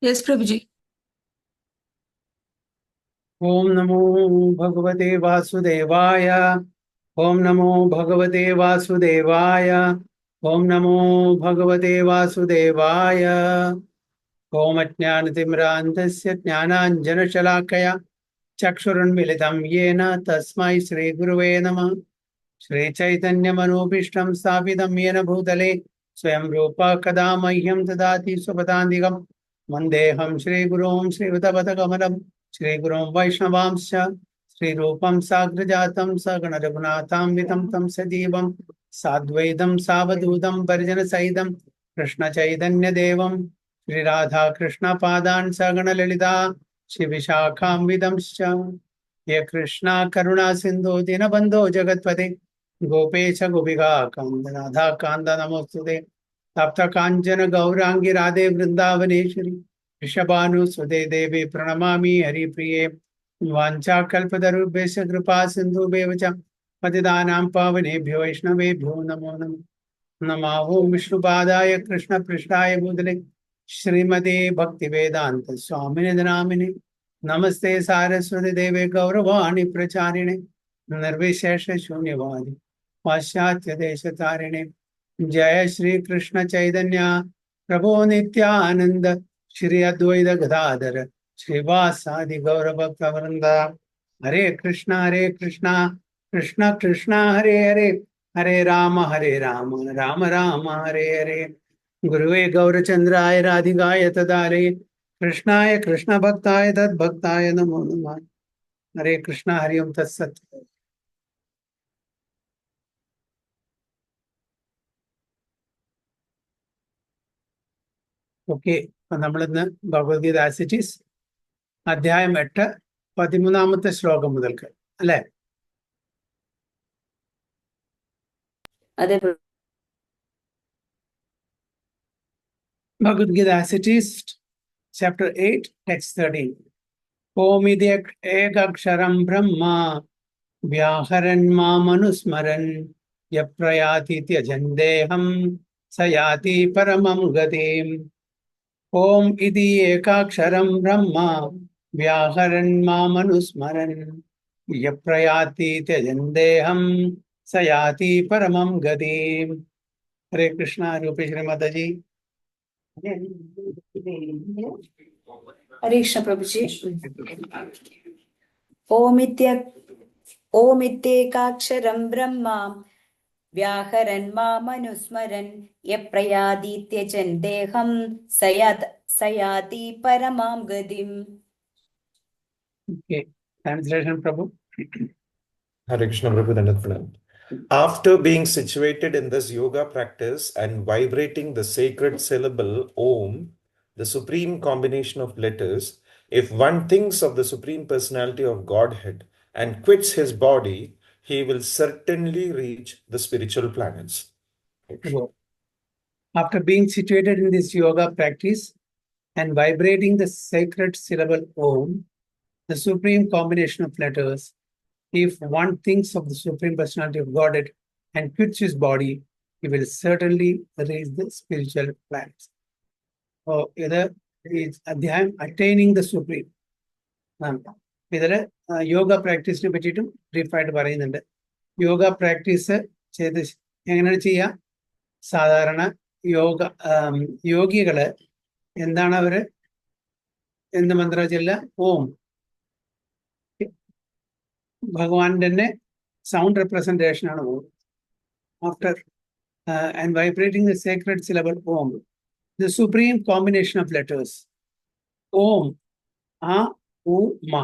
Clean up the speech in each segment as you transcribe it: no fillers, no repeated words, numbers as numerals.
Yes, Prabhuji. Om Namo Bhagavate Vasudevaya. Om Namo Bhagavate Vasudevaya. Om Namo Bhagavate Vasudevaya. Om Ajnanatimrantasya Jnananjanashalakaya Chakshurunmilitam Yena Tasmai Shri Guruve Namah. Shri Chaitanya Manobishtam Sthapitam Yena Bhutale Swayam Rupa Kada Mahyam Tadati Supatandigam Vandeham Shri Gurum Shri Utapata Kamalam Shri Gurum Vaishnavamsya Shri Rupam Sagrajatam Sagana Raghunatham Vitam Tam Sadivam Sadvaidam Savadudam Parjana Saidam Krishna Chaitanya Devam Shri Radha Krishna Padan Sagana Lalita Shri Vishakham Vidamsya Ye Krishna Karuna Sindhu Dinabandho Jagatpate Gopecha Gopiga Kandanadha Kanda Namostute Tapta Kanjana Gaurangi Radhe Vrindavaneshwari Rishabhanu Sude Devi Pranamami Hari Priye Vancha Kalpatarubhesha Kripa Sindhu Bevacha Patidanam Pavanebhyo Vaishnavebhyo Namo Namo Namaho Vishnupadaya Krishna Prishnaya Budale Srimate Bhakti Vedanta Swamini Dhanamini Namaste Saraswati Deve Gauravani Pracharine Nirvishesha Shunyavadi Paschatya Deshatarine Jaya Shri Krishna Chaitanya Prabhu Nityananda Shri Advaita Gadadhara Srivasadi Gauravaktavaranda Hare Krishna Krishna Krishna Hare Hare Hare Rama Rama Rama Hare Hare Guruve Gaurachandraya Radhikaya Tadare Krishnaya Krishna Bhaktaya Tad Bhaktaya Namo Namah Hare Krishna Hari Om Tat Sat. Okay, അപ്പൊ നമ്മളിന്ന് Bhagavad Gita as it is അധ്യായം 8 13ാമത്തെ ശ്ലോകം മുതൽക്ക് അല്ലെ? അതെ. Bhagavad Gita as it is chapter 8 text 13. ഓമിതി ഏകക്ഷരം ബ്രഹ്മ വ്യാഹരൻ മാമനുസ്മരൻ യപ്രയാതി ത്യജന്തേഹം സയാതി പരമം ഗതിം. ഓം ഇതി ഏകാക്ഷരം ബ്രഹ്മ വ്യാഹരൻ മാമനുസ്മരൻ യപ്രയാതി ത്യജന്തേഹം സയാതി പരമം ഗതിം. ഹരേ കൃഷ്ണ. രൂപേശ്വരി മാതാജി. ഹരേ കൃഷ്ണ പ്രഭുജി. ഓമിത്യേകാക്ഷരം ബ്രഹ്മ വ്യാഹരൻ മാമനുസ്മരൻ യപ്രയാദീത്യജൻ ദേഹം സയാതി പരമാം ഗതിം. Translation, Prabhu. Hare Krishna Prabhu Dandatpranam. After being situated in this yoga practice and vibrating the sacred syllable Om, the supreme combination of letters, if one thinks of the Supreme Personality of Godhead and quits his body, he will certainly reach the spiritual planets. After being situated in this yoga practice and vibrating the sacred syllable Om, the supreme combination of letters, if one thinks of the Supreme Personality of Godhead and quits his body, he will certainly reach the spiritual planets. So, this adhyayam attaining the Supreme. ഇതില് യോഗ പ്രാക്ടീസിനെ പറ്റിയിട്ടും ബ്രീഫായിട്ട് പറയുന്നുണ്ട്. Yoga practice ചെയ്ത് എങ്ങനെയാണ് ചെയ്യുക? സാധാരണ യോഗികള് എന്താണ് അവര് എന്ത് മന്ത്രം ചൊല്ലുക? ഓം. ഭഗവാന്റെ തന്നെ സൗണ്ട് റെപ്രസെന്റേഷൻ ആണ് Om. After and vibrating the sacred syllable Om, the supreme combination of letters Om, ആ, ഉ, മ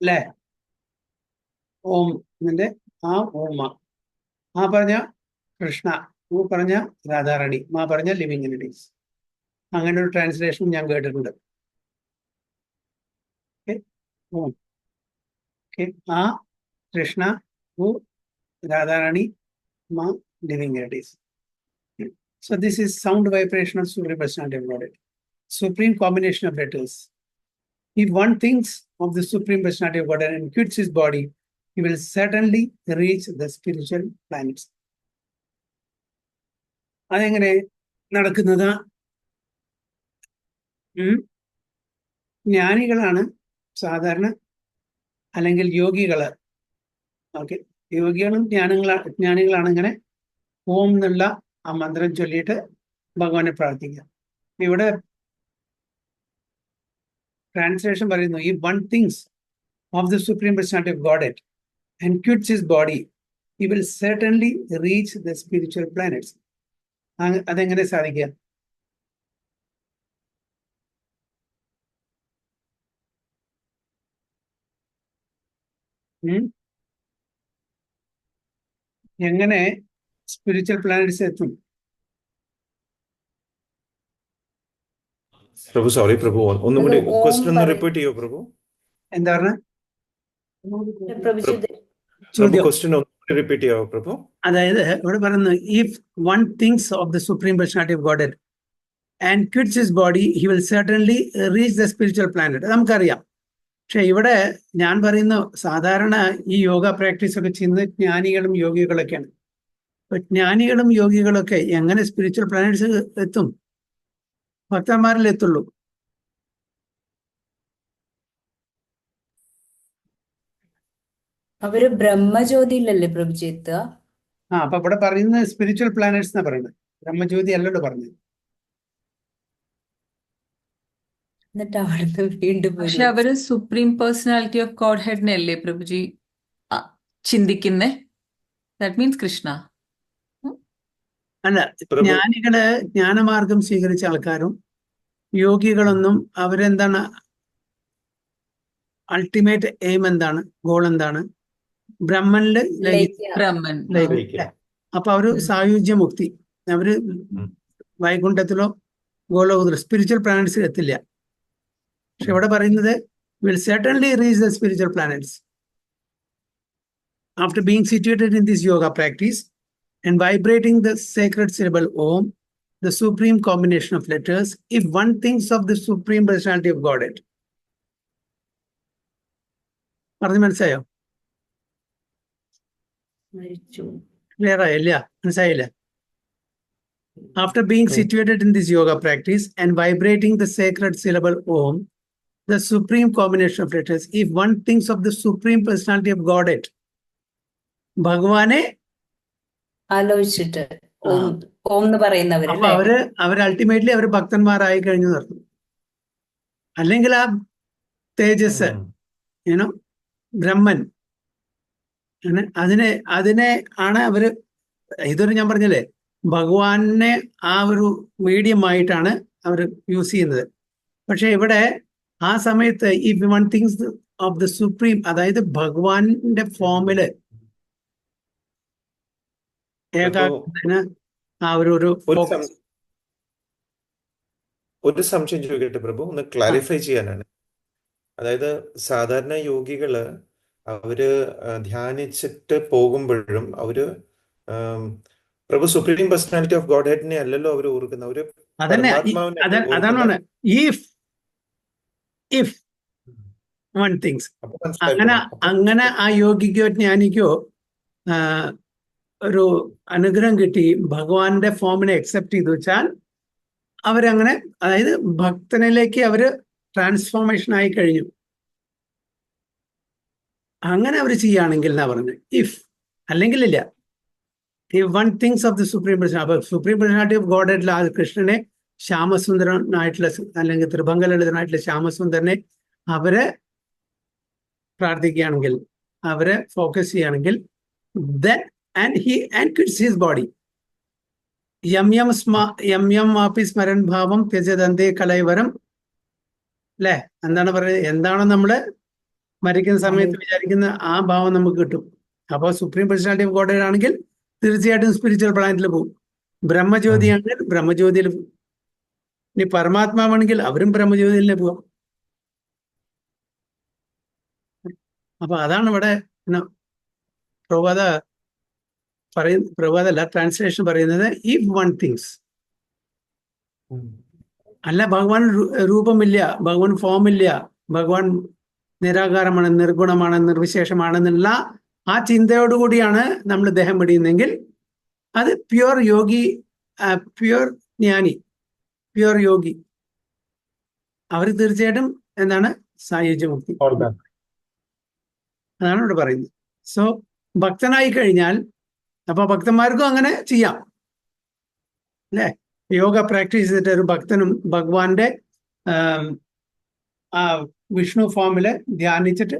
അല്ലേ? ഓം എന്നിന്റെ ആ, ഉ, മ. ആ പറഞ്ഞ കൃഷ്ണ, ഉ പറഞ്ഞ രാധാറാണി, മാ പറഞ്ഞ ലിവിങ് എൻറ്റിറ്റീസ്. അങ്ങനെ ഒരു ട്രാൻസ്ലേഷൻ ഞാൻ കേട്ടിട്ടുണ്ട്. ഓം, ആ കൃഷ്ണ, ഉ Radha Rani, ma living entities. So this is sound vibration of Supreme Personality of Godhead. Supreme combination of letters. If one thinks of the Supreme Personality of Godhead and quits his body, he will certainly reach the spiritual planets. അതെങ്ങനെ നടക്കുന്നത്? ജ്ഞാനികളാണ് സാധാരണ, അല്ലെങ്കിൽ യോഗികള്. Okay, യോഗികളും ജ്ഞാനികളാണ് ഇങ്ങനെ ഓം എന്നുള്ള ആ മന്ത്രം ചൊല്ലിയിട്ട് ഭഗവാനെ പ്രാർത്ഥിക്കുക. ഇവിടെ ട്രാൻസ്ലേഷൻ പറയുന്നു, ഈ one thinks of the supreme personality of Godhead and quits his body, he will certainly reach the spiritual planets. അതെങ്ങനെ സാധിക്കുക? എങ്ങനെ സ്പിരിച്വൽ പ്ലാനറ്റ്സ് എത്തും? പ്രഭു സോറി പ്രഭു, ഒന്നും കൂടി ക്വസ്റ്റ്യൻ ഒന്ന് റിപ്പീറ്റ് ചെയ്യോ പ്രഭു? എന്താ പറഞ്ഞ പ്രഭു ക്വസ്റ്റ്യൻ ഒന്ന് റിപ്പീറ്റ് ചെയ്യാവോ പ്രഭു? അതായത് ഇവിടെ പറയുന്നു, if one thinks of the supreme personality of God and quits his body, he will certainly reach the spiritual planet. നമുക്കറിയാം. പക്ഷെ ഇവിടെ ഞാൻ പറയുന്ന സാധാരണ ഈ യോഗ പ്രാക്ടീസ് ഒക്കെ ചെയ്യുന്നത് ജ്ഞാനികളും യോഗികളൊക്കെയാണ്. അപ്പൊ ജ്ഞാനികളും യോഗികളൊക്കെ എങ്ങനെ സ്പിരിച്വൽ പ്ലാനറ്റ്സ് എത്തും? ഭക്തന്മാരിൽ എത്തുള്ളൂ. അവര് ബ്രഹ്മജ്യോതിയിലല്ലേ പ്രഭുജി എത്തുക? അപ്പൊ ഇവിടെ പറയുന്നത് സ്പിരിച്വൽ പ്ലാനറ്റ്സ് എന്നാ പറയുന്നത്, ബ്രഹ്മജ്യോതി അല്ലല്ലോ പറഞ്ഞത്. എന്നിട്ട് അവിടുന്ന് വീണ്ടും പക്ഷെ അവര് സുപ്രീം പേഴ്സണാലിറ്റി ഓഫ് ഗോഡ് ഹെഡിനല്ലേ പ്രഭുജി ചിന്തിക്കുന്നേ? That means Krishna. അല്ല, ജ്ഞാനികള് ജ്ഞാനമാർഗം സ്വീകരിച്ച ആൾക്കാരും യോഗികളൊന്നും അവരെന്താണ് അൾട്ടിമേറ്റ് എയിം എന്താണ്, ഗോൾ എന്താണ്? ബ്രഹ്മനില് ബ്രഹ്മൻ. അപ്പൊ അവര് സായുജ്യ മുക്തി, അവര് വൈകുണ്ഠത്തിലോ ഗോലോകത്തിലോ സ്പിരിച്വൽ പ്ലാനറ്റ്സിൽ എത്തില്ല. പക്ഷെ ഇവിടെ പറയുന്നത് will certainly reach the spiritual planets after being situated in this yoga practice and vibrating the sacred syllable Om, the supreme combination of letters. If one thinks of the supreme personality of Godhead. പറഞ്ഞു മനസ്സിലായോ? Clear ആയില്ല? മനസ്സിലായില്ല? After being situated in this yoga practice and vibrating the sacred syllable Om, the supreme combination of letters, if one thinks of the supreme personality of Godhead, ഭഗവാനെ ആലോചിച്ചിട്ട് ഓം എന്ന് പറയുന്നവര് അവർ ultimately അവർ ഭക്തന്മാരായി കഴിഞ്ഞു നിർത്തും. അല്ലെങ്കിൽ ആ തേജസ്, ബ്രഹ്മൻ, അതിനെ ആണ് അവര്, ഇതൊരു ഞാൻ പറഞ്ഞല്ലേ, ഭഗവാനെ ആ ഒരു മീഡിയം ആയിട്ടാണ് അവർ യൂസ് ചെയ്യുന്നത്. പക്ഷെ ഇവിടെ ആ സമയത്ത് ഈ one thinks of the supreme, അതായത് ഭഗവാന്റെ ഫോമില് ഏകാഗ്രതന് ആ ഒരു സംശയം ചോദിക്കട്ടെ പ്രഭു, ഒന്ന് ക്ലാരിഫൈ ചെയ്യാനാണ്. അതായത് സാധാരണ യോഗികള് അവര് ധ്യാനിച്ചിട്ട് പോകുമ്പോഴും അവര് പ്രഭു സുപ്രീം പേഴ്സണാലിറ്റി ഓഫ് ഗോഡ് ഹെഡിനെ അല്ലല്ലോ അവർ ഓർക്കുന്നത്, അവര് അതാണ് ഇഫ് വൺ തിങ്സ്. അങ്ങനെ ആ യോഗിക്കോ ജ്ഞാനിക്കോ ഒരു അനുഗ്രഹം കിട്ടി, ഭഗവാന്റെ ഫോമിനെ അക്സെപ്റ്റ് ചെയ്തു വെച്ചാൽ അവരങ്ങനെ, അതായത് ഭക്തനിലേക്ക് അവര് ട്രാൻസ്ഫോർമേഷൻ ആയി കഴിഞ്ഞു. അങ്ങനെ അവർ ചെയ്യുകയാണെങ്കിൽ എന്നാ പറഞ്ഞത് if, അല്ലെങ്കിലില്ല. If one thinks of the supreme personality, supreme personality of Godhead, കൃഷ്ണനെ ശ്യാമസുന്ദരനായിട്ടുള്ള അല്ലെങ്കിൽ ത്രിഭംഗലളിതനായിട്ടുള്ള ശ്യാമസുന്ദരനെ അവരെ പ്രാർത്ഥിക്കുകയാണെങ്കിൽ, അവരെ ഫോക്കസ് ചെയ്യുകയാണെങ്കിൽ, then and he quits his body. യം യം വാപി സ്മരൻ ഭാവം ത്യജതന്തേ കലൈവരം. അല്ലെ, എന്താണ് പറയുന്നത്? എന്താണോ നമ്മള് മരിക്കുന്ന സമയത്ത് വിചാരിക്കുന്ന ആ ഭാവം നമുക്ക് കിട്ടും. അപ്പോൾ സുപ്രീം പേഴ്സണാലിറ്റി ഓഫ് ഗോഡ് ആണെങ്കിൽ തീർച്ചയായിട്ടും സ്പിരിച്വൽ പ്ലാനറ്റിൽ പോകും. ബ്രഹ്മജ്യോതി ആണെങ്കിൽ ബ്രഹ്മജ്യോതിയിൽ പോകും. ഇനി പരമാത്മാവാണെങ്കിൽ അവരും ബ്രഹ്മജ്യോതിയിലെ പോവാം. അപ്പൊ അതാണ് ഇവിടെ പ്രഭാതല്ല ട്രാൻസ്ലേഷൻ പറയുന്നത്, ഇഫ് വൺ തിങ്സ്. അല്ല, ഭഗവാൻ രൂപമില്ല, ഭഗവാൻ ഫോമില്ല, ഭഗവാൻ നിരാകാരമാണ്, നിർഗുണമാണ്, നിർവിശേഷമാണെന്നുള്ള ആ ചിന്തയോടുകൂടിയാണ് നമ്മൾ ദേഹം പിടിയുന്നെങ്കിൽ അത് പ്യുവർ യോഗി, പ്യുവർ ജ്ഞാനി, പ്യുവർ യോഗി. അവർ തീർച്ചയായിട്ടും എന്താണ് സായുജ്യമുക്തി. All that. അതാണ് ഇവിടെ പറയുന്നത്. സോ ഭക്തനായി കഴിഞ്ഞാൽ അപ്പൊ ഭക്തന്മാർക്കും അങ്ങനെ ചെയ്യാം അല്ലെ. യോഗ പ്രാക്ടീസ് ചെയ്തിട്ട് ഒരു ഭക്തനും ഭഗവാന്റെ ആ വിഷ്ണു ഫോമില് ധ്യാനിച്ചിട്ട്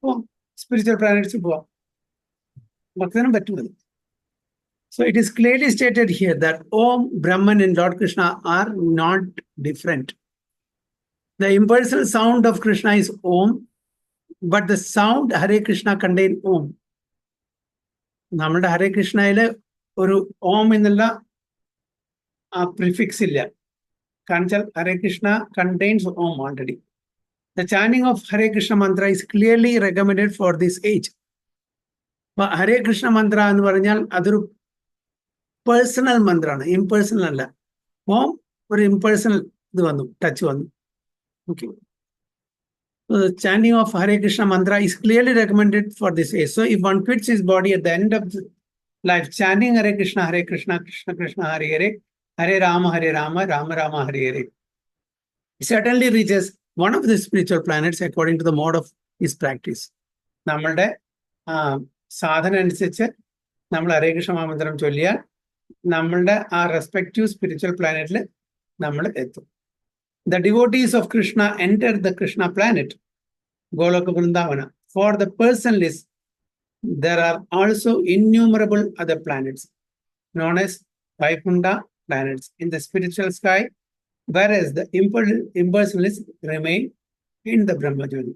പോവാം, സ്പിരിച്വൽ പ്ലാനറ്റ്സിൽ പോവാം. ഭക്തനും പറ്റുന്നത്. So it is clearly stated here that Om, Brahman and Lord Krishna are not different. The impersonal sound of Krishna is Om, but the sound Hare Krishna contain Om. നമ്മുടെ ഹരേ കൃഷ്ണയില് ഒരു ഓം എന്നുള്ള ആ പ്രിഫിക്സ് ഇല്ല. കാരണം വെച്ചാൽ Hare Krishna contains Om already. The chanting of Hare Krishna mantra is clearly recommended for this age. ഹരേ കൃഷ്ണ മന്ത്ര എന്ന് പറഞ്ഞാൽ അതൊരു പേഴ്സണൽ മന്ത്രമാണ്, ഇംപേഴ്സണൽ അല്ല. ഓം ഒരു ഇംപേഴ്സണൽ ഇത് വന്നു, ടച്ച് വന്നു. Okay. The chanting of Hare Krishna mantra is clearly recommended for this age. So if one quits his body at the end of life, chanting Hare Krishna, Krishna Krishna, Hare Hare, Hare Rama, Rama Rama, Hare Hare, he certainly reaches one of the spiritual planets according to the mode of his practice. നമ്മളുടെ സാധന അനുസരിച്ച് നമ്മൾ ഹരേ കൃഷ്ണ മഹാമന്ത്രം ചൊല്ലിയാൽ നമ്മളുടെ ആ respective spiritual പ്ലാനറ്റിൽ നമ്മൾ എത്തും. The devotees of Krishna enter the Krishna planet, Goloka Vrindavana. For the personalists, there are also innumerable other planets known as Vaikunta planets in the spiritual sky, whereas the impersonalists remain in the Brahmajyoti.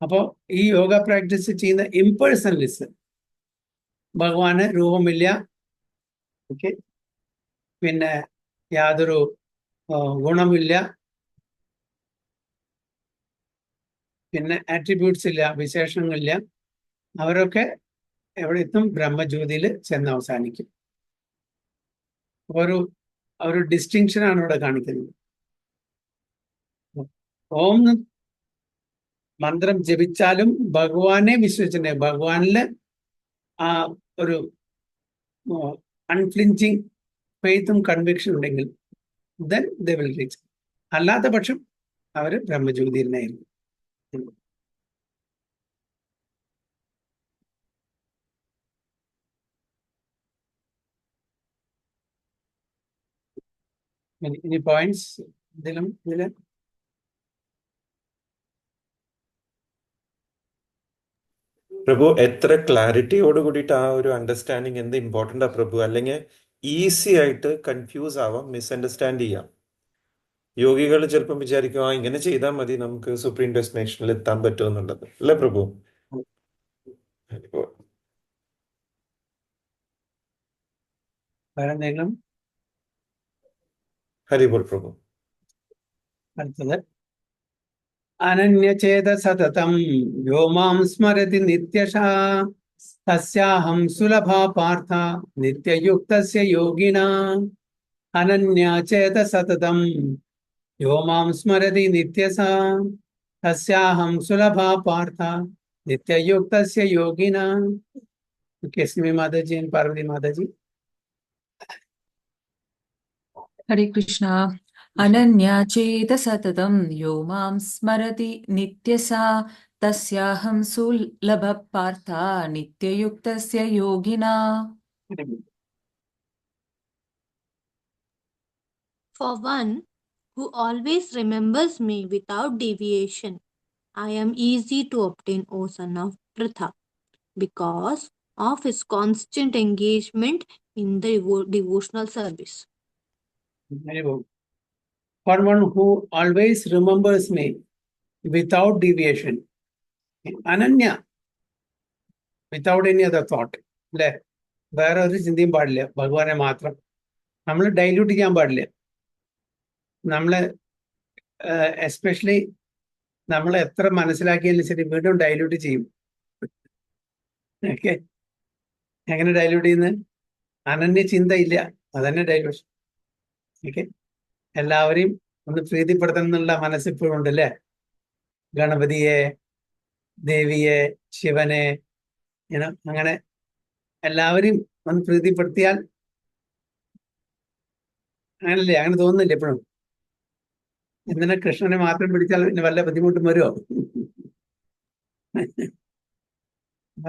അപ്പോൾ ഈ yoga practice ചെയ്യുന്ന ഇംപേഴ്സണലിസ്റ്റ് ഭഗവാന് രൂപമില്ല, okay, പിന്നെ യാതൊരു ഗുണമില്ല, പിന്നെ attributes ഇല്ല, വിശേഷങ്ങളില്ല. അവരൊക്കെ എവിടെ എത്തും? ബ്രഹ്മജ്യോതിയിൽ ചെന്ന് അവസാനിക്കും. ഒരു ഡിസ്റ്റിങ്ഷനാണ് ഇവിടെ കാണിക്കുന്നത്. ഓം മന്ത്രം ജപിച്ചാലും ഭഗവാനെ വിശ്വസിച്ചിട്ടുണ്ടെങ്കിൽ, ഭഗവാനില് ആ ഒരു അൺഫ്ലിഞ്ചിങ് ഫെയ്ത്തും കൺവിക്ഷൻ ഉണ്ടെങ്കിൽ then they will reach. അല്ലാത്ത പക്ഷം അവർ ബ്രഹ്മജ്യോതിയിൽ നിന്നായിരുന്നു. Any points? ഇതില് പ്രഭു എത്ര ക്ലാരിറ്റിയോട് കൂടിയിട്ട് ആ ഒരു അണ്ടർസ്റ്റാൻഡിങ് എന്ത് ഇമ്പോർട്ടൻ്റ് ആ പ്രഭു. അല്ലെങ്കിൽ ഈസി ആയിട്ട് കൺഫ്യൂസ് ആവാം, മിസ്അണ്ടർസ്റ്റാൻഡ് ചെയ്യാം. യോഗികൾ ചിലപ്പം വിചാരിക്കും ഇങ്ങനെ ചെയ്താൽ മതി നമുക്ക് സുപ്രീം ഡെസ്റ്റിനേഷനിൽ എത്താൻ പറ്റുമെന്നുള്ളത് അല്ലേ പ്രഭു? വേറെന്തെങ്കിലും? ഹരിബോൾ പ്രഭു. അടുത്തത് അനന്യചേത സതതം യോ മാം സ്മരതി നിത്യശാ തസ്യാഹം സുലഭ പാർത്ഥ നിത്യയുക്തസ്യ യോഗിനാ. അനന്യചേത സതതം യോ മാം സ്മരതി നിത്യസാ തസ്യാഹം സുലഭ പാർത്ഥ നിത്യയുക്തസ്യ യോഗിനാ. കേസ്മി മാതാജി and പാർവതി മാതാജി. ഹരേ കൃഷ്ണ. അനന്യാ ചേത സതതം യോ മാം സ്മരതി നിത്യസാ തസ്യാഹം സുലഭ Partha നിത്യയുക്തസ്യ യോഗിനാ. For one who always remembers me without deviation, I am easy to obtain, O son of Pritha, because of his constant engagement in the devotional service. For one who always remembers me without deviation, Ananya, without any other thought. അല്ലെ, വേറെ ഒരു ചിന്തയും പാടില്ല, ഭഗവാനെ മാത്രം. നമ്മൾ dilute ചെയ്യാൻ പാടില്ല. നമ്മള് എസ്പെഷ്യലി നമ്മൾ എത്ര മനസ്സിലാക്കിയാലും ശരി വീണ്ടും ഡൈല്യൂട്ട് ചെയ്യും. ഓക്കെ, എങ്ങനെ ഡൈല്യൂട്ട് ചെയ്യുന്നത്? അനന്യ ചിന്ത ഇല്ല, അതന്നെ ഡൈല്യൂഷൻ. ഓക്കെ, എല്ലാവരെയും ഒന്ന് പ്രീതിപ്പെടുത്തണം എന്നുള്ള മനസ്സിപ്പോഴും ഉണ്ടല്ലേ. ഗണപതിയെ, ദേവിയെ, ശിവനെ, അങ്ങനെ എല്ലാവരെയും ഒന്ന് പ്രീതിപ്പെടുത്തിയാൽ അങ്ങനല്ലേ? അങ്ങനെ തോന്നുന്നില്ല എപ്പോഴും? എന്തിനാ കൃഷ്ണനെ മാത്രം പിടിച്ചാൽ പിന്നെ വല്ല ബുദ്ധിമുട്ടും വരുമോ?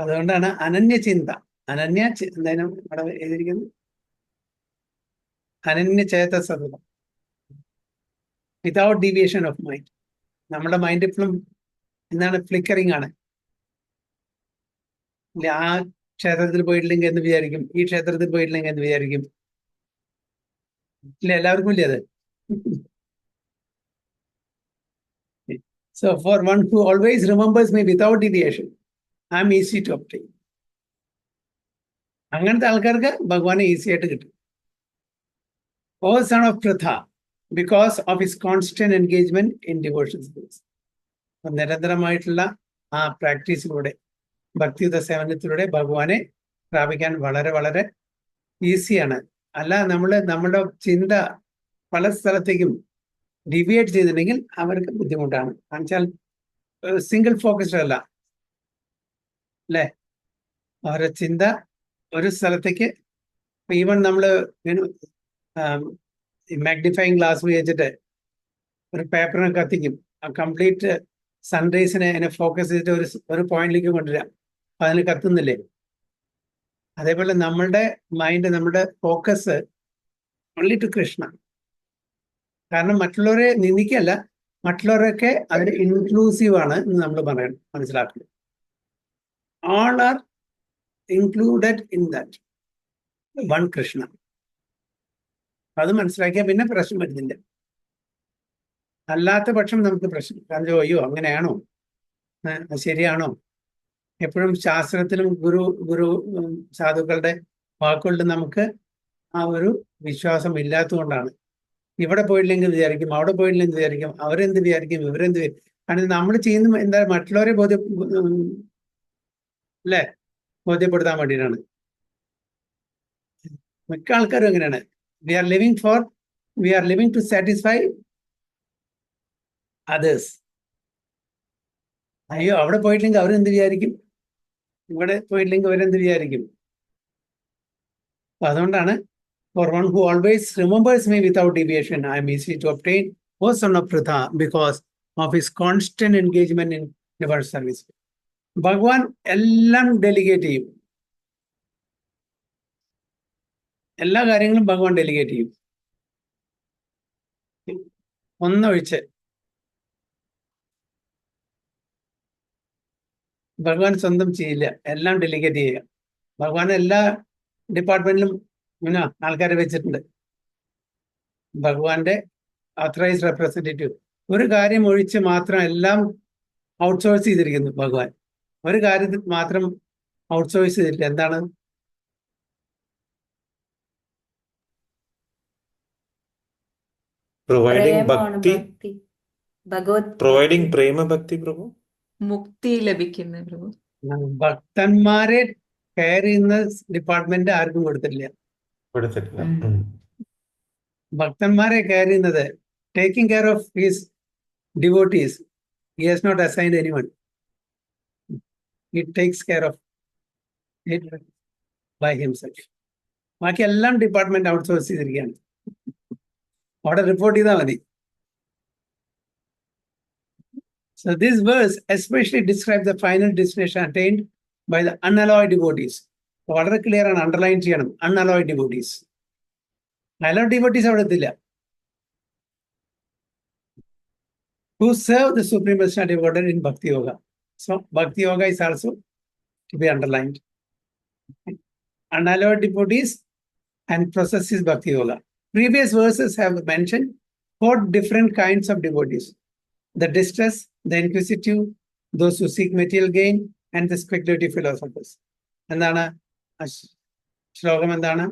അതുകൊണ്ടാണ് അനന്യചിന്ത. എന്തായാലും അവിടെ എഴുതിയിരിക്കുന്നു, അനന്യചേതസത, വിതൗട്ട് ഡീവിയേഷൻ ഓഫ് മൈൻഡ്. നമ്മുടെ മൈൻഡ് എപ്പോഴും എന്താണ്, ഫ്ലിക്കറിങ് ആണ്. ഇല്ല, ആ ക്ഷേത്രത്തിൽ പോയിട്ടില്ലെങ്കിൽ എന്ന് വിചാരിക്കും, ഈ ക്ഷേത്രത്തിൽ പോയിട്ടില്ലെങ്കിൽ എന്ന് വിചാരിക്കും. ഇല്ല, എല്ലാവർക്കും ഇല്ലേ അത്? So for one who always remembers me without deviation, I am easy to obtain. അങ്ങനത്തെ ആൾക്കാർക്ക് ഭഗവാനെ ഈസി ആയിട്ട് കിട്ടും. O son of Pritha, because of his constant engagement in devotion service. നിരന്തരമായിട്ടുള്ള ആ പ്രാക്ടീസിലൂടെ, ഭക്തിയുത സേവനത്തിലൂടെ ഭഗവാനെ പ്രാപിക്കാൻ വളരെ വളരെ ഈസിയാണ്. അല്ല, നമ്മുടെ ചിന്ത പല സ്ഥലത്തേക്കും ഡിവിയേറ്റ് ചെയ്തിട്ടുണ്ടെങ്കിൽ അവർക്ക് ബുദ്ധിമുട്ടാണ്. എന്നുവെച്ചാൽ സിംഗിൾ ഫോക്കസ്ഡ് അല്ല, അല്ലേ? അവരുടെ ചിന്ത ഒരു സ്ഥലത്തേക്ക്, ഈവൻ നമ്മൾ മാഗ്നിഫൈങ് ഗ്ലാസ് ഉപയോഗിച്ചിട്ട് ഒരു പേപ്പറിനെ കത്തിക്കും, ആ കംപ്ലീറ്റ് സൺറൈസിനെ അതിനെ ഫോക്കസ് ചെയ്തിട്ട് ഒരു പോയിന്റിലേക്ക് കൊണ്ടുവരാം, അപ്പൊ അതിന് കത്തുന്നില്ലേ? അതേപോലെ നമ്മളുടെ മൈൻഡ്, നമ്മുടെ ഫോക്കസ് ഓൺലി ടു കൃഷ്ണ. കാരണം മറ്റുള്ളവരെ നിന്ദിക്കല്ല, മറ്റുള്ളവരൊക്കെ അതിന് ഇൻക്ലൂസീവ് ആണ് എന്ന് നമ്മൾ മനസ്സിലാക്കണം. All are included in that one Krishna. അത് മനസ്സിലാക്കിയാൽ പിന്നെ പ്രശ്നം വരുന്നില്ല. അല്ലാത്ത പക്ഷം നമുക്ക് പ്രശ്നം. കാരണം അയ്യോ അങ്ങനെയാണോ, ശരിയാണോ? എപ്പോഴും ശാസ്ത്രത്തിലും ഗുരു സാധുക്കളുടെ വാക്കുകളിൽ നമുക്ക് ആ ഒരു വിശ്വാസം ഇല്ലാത്തതുകൊണ്ടാണ്. ഇവിടെ പോയില്ലെങ്കിൽ വിചാരിക്കും, അവിടെ പോയില്ലെങ്കിൽ വിചാരിക്കും, അവരെന്ത് വിചാരിക്കും, ഇവരെന്ത് വിചാരിക്കും. കാരണം നമ്മൾ ചെയ്യുന്ന എന്താ, മറ്റുള്ളവരെ അല്ലേ, ബോധ്യപ്പെടുത്താൻ വേണ്ടിയിട്ടാണ്. മിക്ക ആൾക്കാരും എങ്ങനെയാണ്, we are living to satisfy others. അയ്യോ അവിടെ പോയിട്ടില്ലെങ്കിൽ അവരെന്ത് വിചാരിക്കും, ഇവിടെ പോയിട്ടില്ലെങ്കിൽ അവരെന്ത് വിചാരിക്കും. അപ്പൊ അതുകൊണ്ടാണ് for one who always remembers me without deviation, I am easy to obtain, O son of Pritha, because of his constant engagement in devotional service. ഭഗവാൻ എല്ലാം ഡെലിഗേറ്റ് ചെയ്യും, എല്ലാ കാര്യങ്ങളും ഭഗവാൻ ഡെലിഗേറ്റ് ചെയ്യും. ഒന്നൊഴിച്ച് ഭഗവാൻ സ്വന്തം ചെയ്യില്ല, എല്ലാം ഡെലിഗേറ്റ് ചെയ്യുക. ഭഗവാൻ എല്ലാ ഡിപ്പാർട്ട്മെന്റിലും ആൾക്കാരെ വെച്ചിട്ടുണ്ട്. ഭഗവാന്റെ ഓത്തറൈസ്ഡ് റെപ്രസെന്റേറ്റീവ്. ഒരു കാര്യം ഒഴിച്ച് മാത്രം എല്ലാം ഔട്ട്സോഴ്സ് ചെയ്തിരിക്കുന്നു ഭഗവാൻ. ഒരു കാര്യത്തിൽ മാത്രം ഔട്ട്സോഴ്സ് ചെയ്തിട്ടില്ല. എന്താണ്? Providing bhakti, providing prema bhakti, Prabhu. മുക്തി ലഭിക്കുന്ന പ്രഭു. ഭക്തന്മാരെ കെയർ ചെയ്യുന്ന ഡിപ്പാർട്ട്മെന്റ് ആർക്കും കൊടുത്തിട്ടില്ല. ഭക്തന്മാരെ കെയർ ചെയ്യുന്നത്, taking care of his devotees, he has not assigned anyone. He takes care of it by himself. ബാക്കി എല്ലാം ഡിപ്പാർട്ട്മെന്റ് ഔട്ട്സോഴ്സ് ചെയ്തിരിക്കുകയാണ്. അവിടെ റിപ്പോർട്ട് ചെയ്താൽ മതി. So this verse especially describes the final destination attained by the unalloyed devotees. വളരെ clear ആണ്, underline ചെയ്യണം, unalloyed devotees. Alloyed devotees അവിടെ എത്തില്ല. Who serve the Supreme Personality of Godhead in Bhakti Yoga. So Bhakti Yoga is also to be underlined. Unalloyed devotees and processes Bhakti Yoga. Previous verses have mentioned 4 different kinds of devotees: the distressed, the inquisitive, those who seek material gain, and the speculative philosophers. എന്താണ് ശ്ലോകം? എന്താണ്?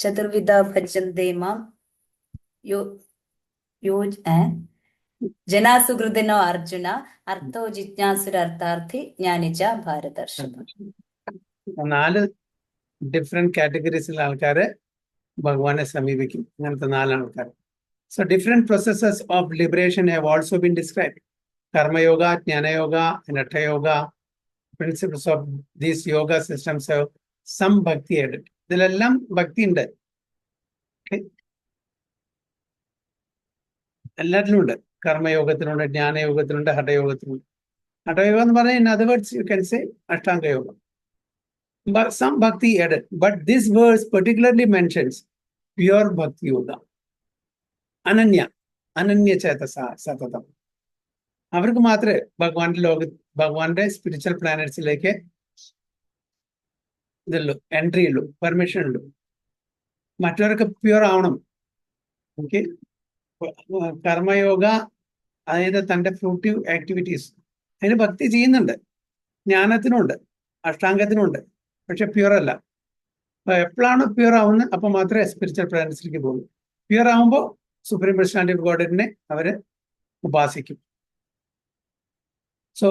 ചതുർവിധ ഭജന്തേ മാം ജനാസുഹൃദിനോ Arjuna അർത്ഥോ ജിജ്ഞാസുരർത്ഥാർത്ഥി ജ്ഞാനിച്ച ഭാരതർഷഭ. 4 different കാറ്റഗറീസിലെ ആൾക്കാര് ഭഗവാനെ സമീപിക്കും. അങ്ങനത്തെ 4 ആൾക്കാർ. So different processes of liberation have also been described. Karma Yoga, Jnana Yoga, and Hatha Yoga. Principles of these yoga systems have some bhakti added. ഇതിലെല്ലാം ഭക്തി ഉണ്ട്. എല്ലാത്തിലും ഉണ്ട്. കർമ്മയോഗത്തിനുണ്ട്, ജ്ഞാനയോഗത്തിനുണ്ട്, ഹഠയോഗത്തിനുണ്ട്. ഹഠയോഗം എന്ന് പറഞ്ഞാൽ in other words you can say Ashtanga യോഗം. But some bhakti added. But this verse particularly mentions pure bhakti yoga. Ananya ചേതസാ സതതം. അവർക്ക് മാത്രമേ ഭഗവാന്റെ സ്പിരിച്വൽ പ്ലാനറ്റ്സിലേക്ക് ഇതുള്ളൂ, എൻട്രി ഉള്ളൂ, പെർമിഷൻ ഉള്ളൂ. മറ്റവർക്ക് പ്യൂർ ആവണം. ഓക്കെ, കർമ്മയോഗ അതായത് തൻ്റെ ഫ്രൂട്ടീവ് ആക്ടിവിറ്റീസ് അതിന് ഭക്തി ചെയ്യുന്നുണ്ട്, ജ്ഞാനത്തിനുണ്ട്, അഷ്ടാംഗത്തിനുണ്ട്, പക്ഷെ പ്യൂർ അല്ല. അപ്പൊ എപ്പോഴാണ് പ്യൂർ ആവുന്നത് അപ്പൊ മാത്രമേ സ്പിരിച്വൽ പ്ലാനറ്റ്സിലേക്ക് പോകുള്ളൂ. പ്യൂർ ആവുമ്പോൾ സുപ്രീം പേഴ്സണാലിറ്റി ഓഫ് ഗോഡിനെ അവര് ഉപാസിക്കും. So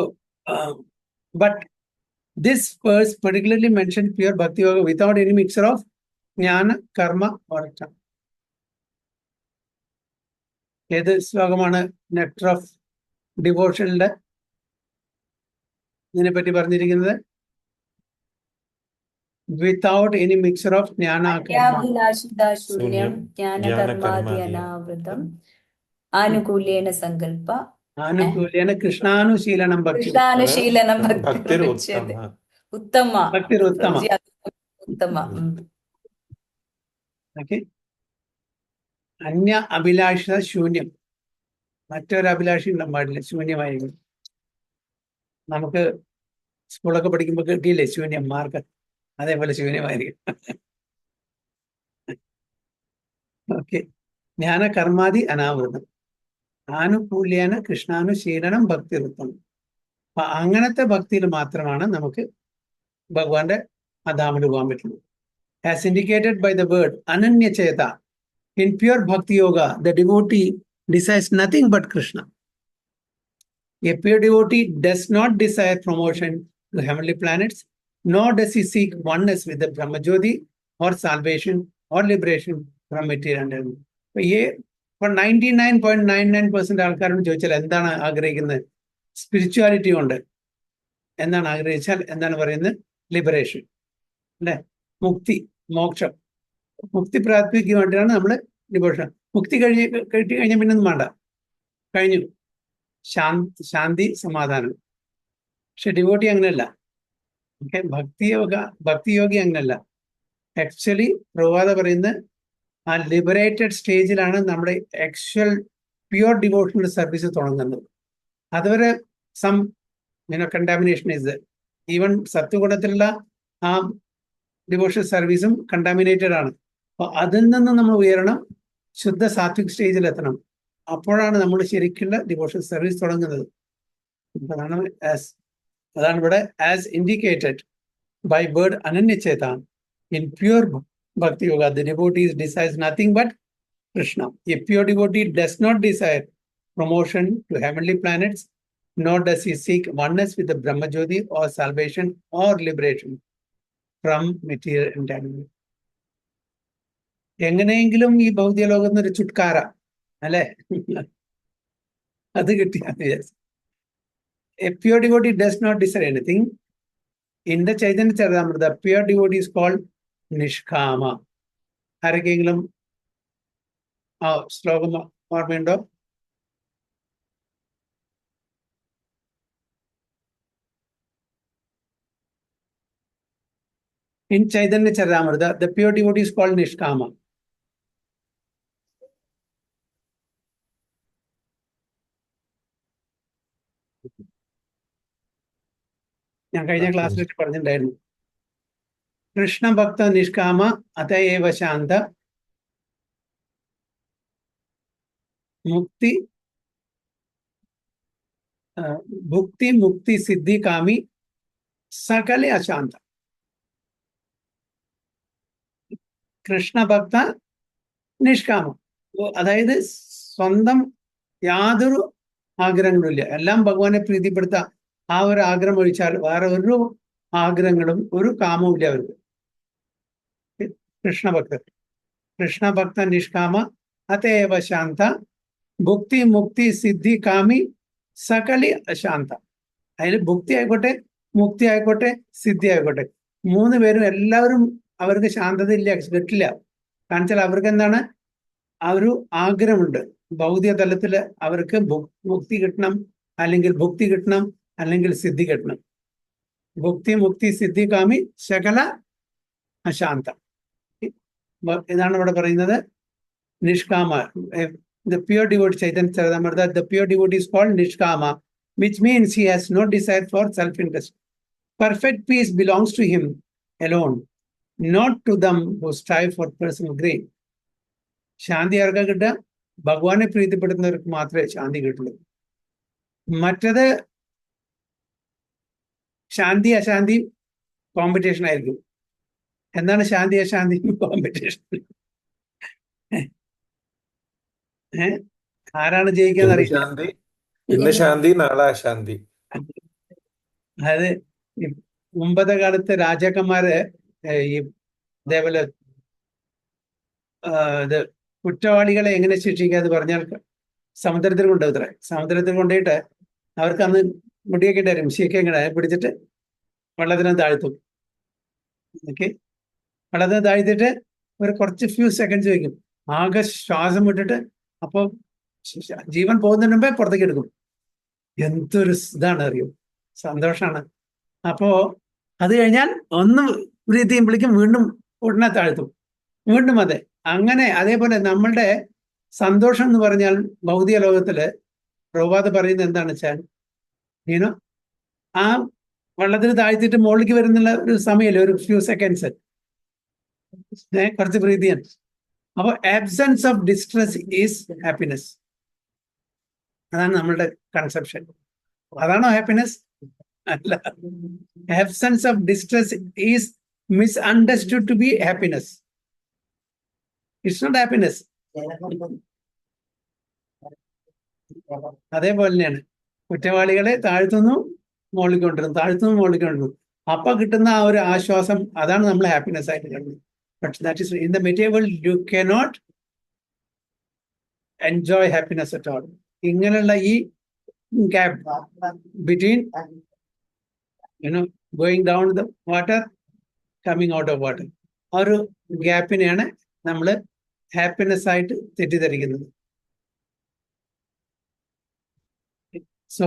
but this verse particularly mentioned pure bhakti yoga without any mixture of jnana, karma or karma. ഏത് ശ്ലോകമാണ് നെക്ടർ ഓഫ് ഡിവോഷനിലെ ഇതിനെപ്പറ്റി പറഞ്ഞിരിക്കുന്നത്? വിത്തൗട്ട് എനി മിക്സർ ഓഫ് ജ്ഞാന, ശൂന്യം ജ്ഞാനകർമാദി അനാവൃതം ആനുകൂല്യേന സങ്കല്പ ആനുകൂല്യേന കൃഷ്ണാനുശീലനം ഭക്തി കൃഷ്ണാനുശീലനം ഉത്തമ ഭക്തിരുത്തമ. ഉത്തമ. ഓക്കെ, അന്യ അഭിലാഷ ശൂന്യം. മറ്റൊരു അഭിലാഷി ഉണ്ടാൻ പാടില്ല, ശൂന്യമായിരിക്കും. നമുക്ക് സ്കൂളൊക്കെ പഠിക്കുമ്പോൾ കിട്ടിയില്ലേ ശൂന്യം മാർക്ക്, അതേപോലെ ശൂന്യമായിരിക്കും. ഓക്കെ, ജ്ഞാന കർമാദി അനാവൃതം ആനുകൂല്യേന കൃഷ്ണാനുശീലനം ഭക്തിരുത്തം. അപ്പൊ അങ്ങനത്തെ ഭക്തിയിൽ മാത്രമാണ് നമുക്ക് ഭഗവാന്റെ അധാമിൽ പോകാൻ പറ്റുള്ളൂ. As indicated by the word അനന്യചേത, in pure bhakti yoga the devotee desires nothing but Krishna. A pure devotee does not desire promotion to heavenly planets, nor does he seek oneness with the Brahmajyoti or salvation or liberation from material environment. For 99.99% ആൾക്കാരോട് ചോദിച്ചാൽ എന്താണ് ആഗ്രഹിക്കുന്നത്? Spirituality കൊണ്ട് എന്താണ് ആഗ്രഹിച്ചാൽ എന്താണ് പറയുന്നത്? Liberation അല്ലെ, മുക്തി, മോക്ഷം. മുക്തി പ്രാപിക്ക് വേണ്ടിയാണ് നമ്മൾ ഡിവോഷൻ. മുക്തി കിട്ടി കഴിഞ്ഞാൽ പിന്നെ ഒന്നും വേണ്ട, കഴിഞ്ഞു, ശാന്തി സമാധാനം. പക്ഷെ ഡിവോട്ടി അങ്ങനെയല്ല. ഓക്കെ, ഭക്തിയോഗി അങ്ങനെയല്ല. ആക്ച്വലി പ്രഭാത പറയുന്നത് ആ ലിബറേറ്റഡ് സ്റ്റേജിലാണ് നമ്മുടെ ആക്ച്വൽ പ്യുവർ ഡിവോഷണൽ സർവീസ് തുടങ്ങുന്നത്. അതുവരെ സം കണ്ടാമിനേഷൻ ഇസ് ഈവൻ സത്വഗുണത്തിലുള്ള ആ ഡിവോഷണൽ സർവീസും കണ്ടാമിനേറ്റഡ് ആണ്. അപ്പൊ അതിൽ നിന്ന് നമ്മൾ ഉയരണം, ശുദ്ധ സാത്വിക് സ്റ്റേജിൽ എത്തണം. അപ്പോഴാണ് നമ്മൾ ശരിക്കുള്ള ഡിവോഷണൽ സർവീസ് തുടങ്ങുന്നത്. അതാണ് ഇവിടെ ആസ് ഇൻഡിക്കേറ്റഡ് ബൈ വേർഡ് അനന്യചേത. In pure bhakti yoga the devotee desires nothing but Krishna. A pure devotee does not desire promotion to heavenly planets, nor does he seek oneness with the Brahmajyoti or salvation or liberation from material entanglement. എങ്ങനെയെങ്കിലും ഈ ഭൗതിക ലോകത്ത് ഒരു ചുട്കാര അല്ലെ, അത് കിട്ടിയാൽ. A pure devotee does not desire anything. In the Chaitanya Charitamrita, the pure devotee is called നിഷ്കാമ. ആരൊക്കെയെങ്കിലും ആ ശ്ലോകം ഓർമ്മയുണ്ടോ? In Chaitanya Charitamrita, the pure devotee is called Nishkama. ഞാൻ കഴിഞ്ഞ ക്ലാസ്സിൽ പറഞ്ഞിട്ടുണ്ടായിരുന്നു. കൃഷ്ണ ഭക്ത നിഷ്കാമ അതയേവ ശാന്ത മുക്തി ഭുക്തി മുക്തി സിദ്ധി കാമി സകല അശാന്ത. കൃഷ്ണഭക്ത നിഷ്കാമം, അതായത് സ്വന്തം യാതൊരു ആഗ്രഹങ്ങളുമില്ല, എല്ലാം ഭഗവാനെ പ്രീതിപ്പെടുത്താൻ ആ ഒരു ആഗ്രഹം ഒഴിച്ചാൽ വേറെ ഒരു ആഗ്രഹങ്ങളും ഒരു കാമവും ഇല്ല അവർക്ക്. കൃഷ്ണഭക്ത നിഷ്കാമ അതേവ ശാന്ത ഭുക്തി മുക്തി സിദ്ധി കാമി സകലി അശാന്ത. അതിൽ ഭുക്തി ആയിക്കോട്ടെ, മുക്തി ആയിക്കോട്ടെ, സിദ്ധി ആയിക്കോട്ടെ, മൂന്ന് പേരും എല്ലാവരും അവർക്ക് ശാന്തത ഇല്ല, കിട്ടില്ല. കാരണം വെച്ചാൽ അവർക്ക് എന്താണ്, ആ ഒരു ആഗ്രഹമുണ്ട്. ഭൗതിക തലത്തിൽ അവർക്ക് മുക്തി കിട്ടണം, അല്ലെങ്കിൽ ഭുക്തി കിട്ടണം, അല്ലെങ്കിൽ സിദ്ധി കിട്ടണം. ഭുക്തി മുക്തി സിദ്ധി കാമി ശകല അശാന്ത. ഇതാണ് ഇവിടെ പറയുന്നത് നിഷ്കാമ. The pure devotee, Chaitanya Charitamrita, the pure devotee is called Nishkama, which means he has no desire for self-interest. Perfect peace belongs to him alone, not to them who strive for personal gain. ശാന്തി ആർക്കാ കിട്ടുക? ഭഗവാനെ പ്രീതിപ്പെടുത്തുന്നവർക്ക് മാത്രമേ ശാന്തി കിട്ടുള്ളൂ. മറ്റത് ശാന്തി അശാന്തി competition ആയിരിക്കും. എന്താണ് ശാന്തി അശാന്തി competition? ആരാണ് ജയിക്കാന്ന് അറിയില്ല. ഇന്ന് ശാന്തി നാളെ അശാന്തി. അതായത് മുമ്പത്തെ കാലത്ത് രാജാക്കന്മാര് ഈ ഇതേപോലെ ഇത് കുറ്റവാളികളെ എങ്ങനെ ശിക്ഷിക്കാന്ന് പറഞ്ഞാൽ സമുദ്രത്തിൽ കൊണ്ടുപോകത്രേ. സമുദ്രത്തിൽ കൊണ്ടുപോയിട്ട് അവർക്ക് അന്ന് മുടിയൊക്കെ ഇട്ടാരും ശിയൊക്കെ ഇങ്ങനെ പിടിച്ചിട്ട് വെള്ളത്തിനെ താഴ്ത്തും. ഓക്കെ, വെള്ളത്തിനെ താഴ്ത്തിയിട്ട് ഒരു കുറച്ച് ഫ്യൂ സെക്കൻഡ്സ് വയ്ക്കും. ആകെ ശ്വാസം വിട്ടിട്ട് അപ്പോൾ ജീവൻ പോകുന്നതിന് മുമ്പേ പുറത്തേക്ക് എടുക്കും. എന്തൊരു ഇതാണ് അറിയും, സന്തോഷമാണ്. അപ്പോ അത് കഴിഞ്ഞാൽ ഒന്ന് ബ്രീത്ത് ചെയ്യുമ്പോഴേക്കും വീണ്ടും ഉടനെ താഴ്ത്തും, വീണ്ടും അതെ. അങ്ങനെ അതേപോലെ നമ്മളുടെ സന്തോഷം എന്ന് പറഞ്ഞാൽ ഭൗതിക ലോകത്തില് പ്രഭുപാദ് പറയുന്നത് എന്താണെന്ന് വെച്ചാൽ, ഈനോ ആ വെള്ളത്തിൽ താഴ്ത്തിയിട്ട് മുകളിലേക്ക് വരുന്നുള്ള ഒരു സമയമല്ലേ, ഒരു ഫ്യൂ സെക്കൻഡ്സ്, കുറച്ച് ബ്രീത്ത് ചെയ്യാൻ. അപ്പോൾ absence of distress is happiness. അതാണ് നമ്മളുടെ കൺസെപ്ഷൻ. അതാണോ ഹാപ്പിനെസ്? അല്ല. Absence of distress is misunderstood to be happiness. It's not happiness. അതേപോലെ തന്നെയാണ് കുറ്റവാളികളെ താഴ്ത്തുന്നു മുകളിൽ കൊണ്ടിരുന്നു, താഴ്ത്തുന്നു മുകളിൽ കൊണ്ടിരുന്നു. അപ്പൊ കിട്ടുന്ന ആ ഒരു ആശ്വാസം, അതാണ് നമ്മൾ ഹാപ്പിനെസ് ആയിട്ട് കാണുന്നത്. But that is in the material world you cannot enjoy happiness at all. ഇങ്ങനെയുള്ള ഈ gap between going down the water, coming out of water, ആ ഒരു ഗ്യാപ്പിനെയാണ് നമ്മൾ ഹാപ്പിനെസ് ആയിട്ട് തെറ്റിദ്ധരിക്കുന്നത്. So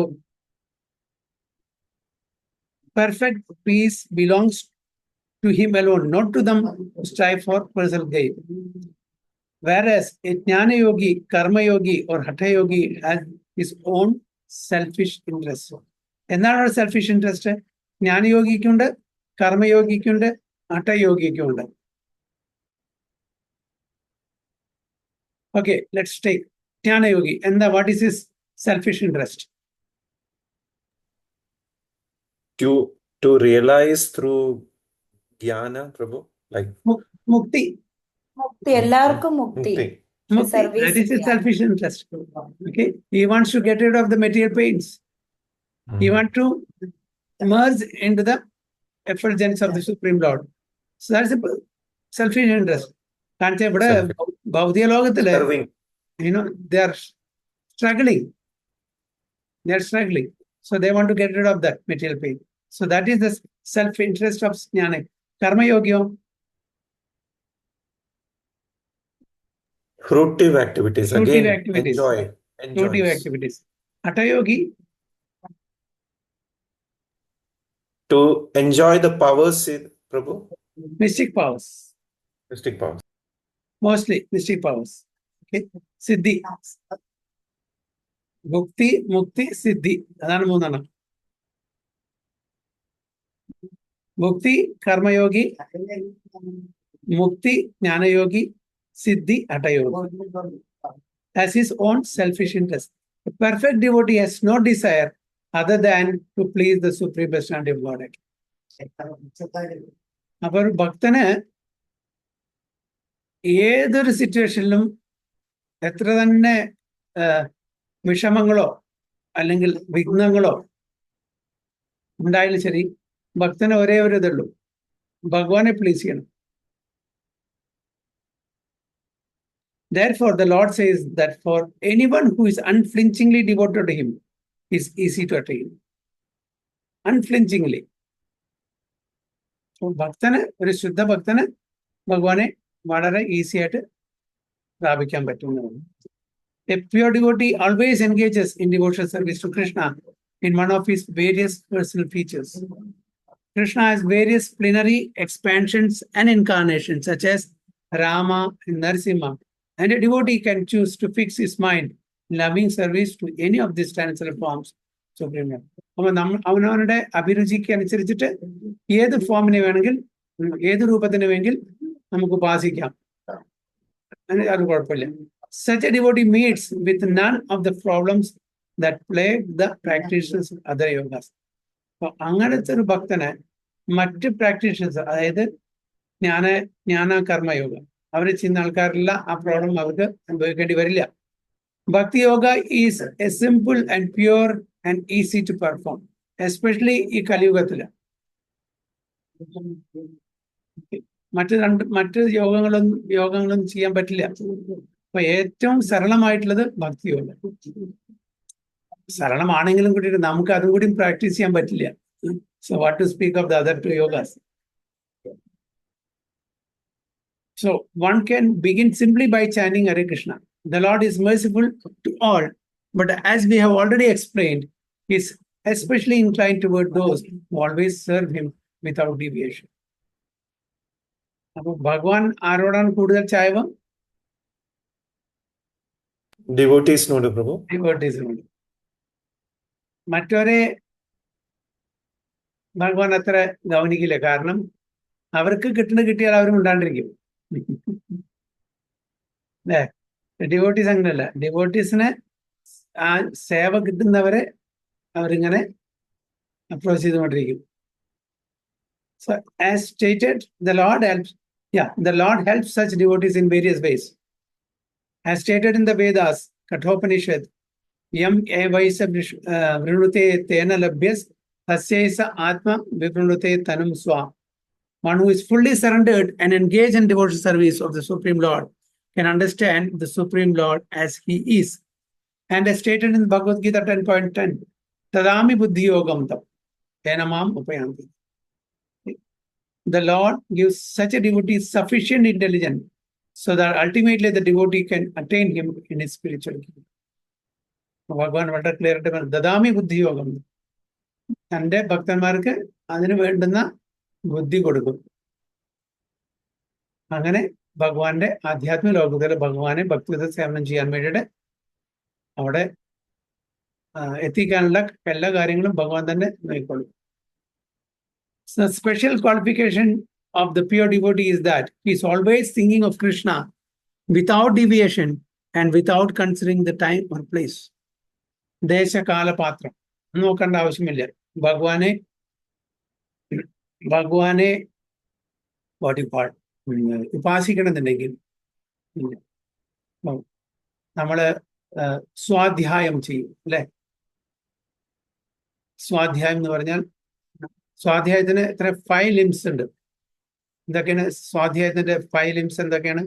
perfect peace belongs to him alone, not to them who strive for personal gain. Whereas a jnana yogi, karma yogi or hatha yogi has his own selfish interest. എന്താണ് ഒരു selfish interest? ജ്ഞാനയോഗിക്കുണ്ട്, കർമ്മയോഗിക്കുണ്ട്, ഹഠയോഗിക്കുണ്ട്. Okay, let's take ജ്ഞാനയോഗി. എന്താ, what is his selfish interest? To realize through jnana, Prabhu, like മുക്തി. മുക്തി, എല്ലാവർക്കും മുക്തി. That is his selfish interest. Okay, he wants to get rid of the material pains. He wants to merge into the effulgence of the Supreme Lord. So that's a selfish interest. Can't say, but ഭൗതിക ലോകത്തില് they are struggling. They are struggling. So they want to get rid of that material pain. So that is the self-interest of jnana. Karma yogyo, fruitive activities. Fruitive Again, activities. enjoy. Fruitive activities. Hatha yogi, to enjoy the powers, Prabhu. mystic powers. Mystic powers. Mostly mystic powers. Okay. Siddhi. Bhukti, Mukti, Siddhi. അതാണ് മൂന്നെണ്ണം. Bhukti, Karma Yogi, Mukti, Jnana Yogi, Siddhi, Hatha Yogi. Has his own selfish interest. A perfect devotee has no desire other than to please the supreme personality of God. അപ്പൊ ഒരു ഭക്തന് ഏതൊരു സിറ്റുവേഷനിലും എത്ര തന്നെ വിഷമങ്ങളോ അല്ലെങ്കിൽ വിഘ്നങ്ങളോ ഉണ്ടായാലും ശരി, ഭക്തന് ഒരേ ഒരു ഇതുള്ളൂ, ഭഗവാനെ പ്ലീസ് ചെയ്യണം. Therefore, the Lord says that for anyone who is unflinchingly devoted to him, is easy to attain. Unflinchingly. So, ഭക്തന്, ഒരു ശുദ്ധ ഭക്തന് ഭഗവാനെ വളരെ ഈസി ആയിട്ട് പ്രാപിക്കാൻ പറ്റുന്നതാണ്. A pure devotee always engages in devotional service to Krishna in one of his various personal features. Krishna has various plenary expansions and incarnations, such as Rama and Narasimha, and a devotee can choose to fix his mind in loving service to any of these transcendental forms. Supreme Lord. അപ്പോൾ അവനവരുടെ അഭിരുചിക്ക് അനുസരിച്ചിട്ട് ഏത് ഫോമിനെ വേണമെങ്കിൽ ഏത് രൂപത്തിന് വേണമെങ്കിൽ നമുക്ക് ഉപാസിക്കാം, അത് കുഴപ്പമില്ല. Such a devotee meets with none of the problems that plague the practitioners of other yogas. അപ്പൊ അങ്ങനത്തെ ഒരു ഭക്തനെ മറ്റ് പ്രാക്ടീഷൻസ്, അതായത് ജ്ഞാന കർമ്മയോഗ അവർ ചെയ്യുന്ന ആൾക്കാരില്ല ആ പ്രോബ്ലം അവർക്ക് അനുഭവിക്കേണ്ടി വരില്ല. Bhakti yoga is a simple and pure and easy to perform, especially ഈ കലിയുഗത്തില്. മറ്റ് യോഗങ്ങളൊന്നും ചെയ്യാൻ പറ്റില്ല. അപ്പൊ ഏറ്റവും സരളമായിട്ടുള്ളത് ഭക്തിയോഗ. സരളമാണെങ്കിലും കൂടി നമുക്ക് അതും കൂടി പ്രാക്ടീസ് ചെയ്യാൻ പറ്റില്ല. So what to speak of the other two yogas? So one can begin simply by chanting Hare Krishna. The Lord is merciful to all, but as we have already explained, he is especially inclined toward those who always serve him without deviation. അപ്പോൾ ഭഗവാൻ ആരോടാണ് കൂടുതൽ ചായവ്? ഡിവോട്ടീസിനോട് പ്രഭു. ഡിവോട്ടീസിനോട്. മറ്റവരെ ഭഗവാൻ അത്ര ഗൗനിക്കില്ല, കാരണം അവർക്ക് കിട്ടിയാൽ അവരും ഉണ്ടാണ്ടിരിക്കും. അല്ലേ? ഡിവോട്ടീസ് അങ്ങനെയല്ല. ഡിവോട്ടീസിന് ആ സേവ കിട്ടുന്നവരെ അവരിങ്ങനെ അപ്രോച്ച് ചെയ്തുകൊണ്ടിരിക്കും. So as stated, the Lord helps such devotees in various ways. As stated in the Vedas, Kathopanishad, Yam evaisa vrinute tena labhyas tasyaisa atma vivrinute tanum swa. One who is fully surrendered and engaged in devotional service of the Supreme Lord can understand the Supreme Lord as he is. And as stated in Bhagavad Gita 10.10, Tadami buddhi yogam tam tenamam upayanti. The Lord gives such a devotee sufficient intelligence so that ultimately the devotee can attain him in his spiritual kingdom. ഭഗവാൻ വളരെ clear ആയിട്ട് പറഞ്ഞു, ദദാമി ബുദ്ധി യോഗം, തൻ്റെ ഭക്തന്മാർക്ക് അതിന് വേണ്ടുന്ന ബുദ്ധി കൊടുക്കും. അങ്ങനെ ഭഗവാന്റെ ആധ്യാത്മിക ലോകത്തിൽ ഭഗവാനെ ഭക്തിയുത സേവനം ചെയ്യാൻ വേണ്ടിയിട്ട് അവിടെ എത്തിക്കാനുള്ള എല്ലാ കാര്യങ്ങളും ഭഗവാൻ തന്നെ നോക്കിക്കൊള്ളും. The special qualification of the pure devotee is that he is always thinking of Krishna without deviation and without considering the time or place. Desha Kala Patra. നോക്കേണ്ട ആവശ്യമില്ല. ഭഗവാനെ ഉപാസിക്കണമെന്നുണ്ടെങ്കിൽ നമ്മള് സ്വാധ്യായം ചെയ്യും, അല്ലെ? സ്വാധ്യായം എന്ന് പറഞ്ഞാൽ സ്വാധ്യായത്തിന് എത്ര 5 limbs ഉണ്ട്. എന്തൊക്കെയാണ് സ്വാധ്യായത്തിന്റെ 5 limbs? എന്തൊക്കെയാണ്?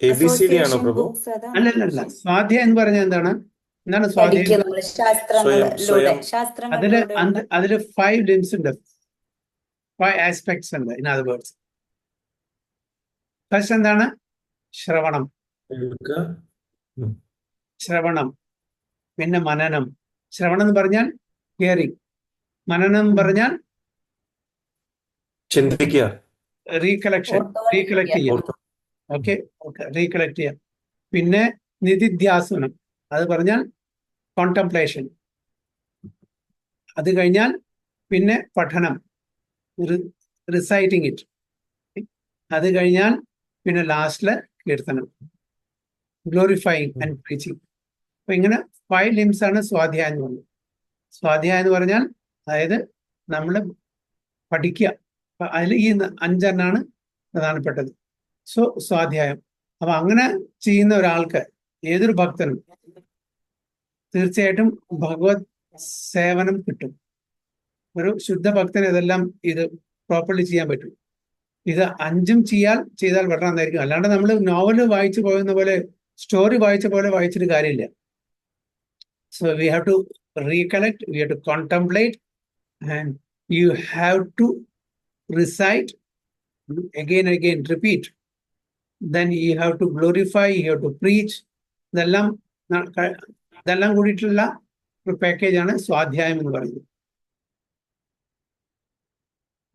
ABCD ആണോ പ്രഭു? അല്ലല്ല, സ്വാധ്യായം എന്ന് പറഞ്ഞാൽ എന്താണ് സ്വാധ്യായം? അതില് 5 limbs ഉണ്ട്, 5 aspects ഉണ്ട്. In other words, ഫസ്റ്റ് എന്താണ്? ശ്രവണം. പിന്നെ മനനം. ശ്രവണം എന്ന് പറഞ്ഞാൽ ഹിയറിംഗ്. മനനം എന്ന് പറഞ്ഞാൽ ചിന്തിക്കുക, റീകളക്ട് ചെയ്യാം. ഓക്കെ, റീകളക്ട് ചെയ്യാം. പിന്നെ നിധിധ്യാസനം, അത് പറഞ്ഞാൽ കോൺടംപ്ലേഷൻ. അത് കഴിഞ്ഞാൽ പിന്നെ പഠനം, റിസൈറ്റിംഗ് ഇറ്റ്. അത് കഴിഞ്ഞാൽ പിന്നെ ലാസ്റ്റില് കീർത്തനം, ഗ്ലോറിഫൈങ് ആൻഡ് പ്രീച്ചിങ്. അപ്പൊ ഇങ്ങനെ 5 limbs ആണ് സ്വാധ്യായം എന്ന് പറഞ്ഞത്. സ്വാധ്യായം എന്ന് പറഞ്ഞാൽ അതായത് നമ്മൾ പഠിക്കുക. അപ്പൊ അതിൽ ഈ 5 പ്രധാനപ്പെട്ടത്. സോ സ്വാധ്യായം. അപ്പൊ അങ്ങനെ ചെയ്യുന്ന ഒരാൾക്ക്, ഏതൊരു ഭക്തനും തീർച്ചയായിട്ടും ഭഗവത് സേവനം കിട്ടും. ഒരു ശുദ്ധ ഭക്തന് ഇതെല്ലാം ഇത് പ്രോപ്പർലി ചെയ്യാൻ പറ്റും. ഇത് 5 ചെയ്താൽ വളരെ നന്നായിരിക്കും. അല്ലാണ്ട് നമ്മൾ നോവല് വായിച്ചു പോകുന്ന പോലെ, സ്റ്റോറി വായിച്ച പോലെ വായിച്ചിട്ട് കാര്യമില്ല. So we have to recollect, we have to contemplate, and you have to recite again and again, repeat. Then you have to glorify, you have to preach. ഇതെല്ലാം കൂടിയിട്ടുള്ള ഒരു പാക്കേജാണ് സ്വാധ്യായം എന്ന് പറയുന്നത്.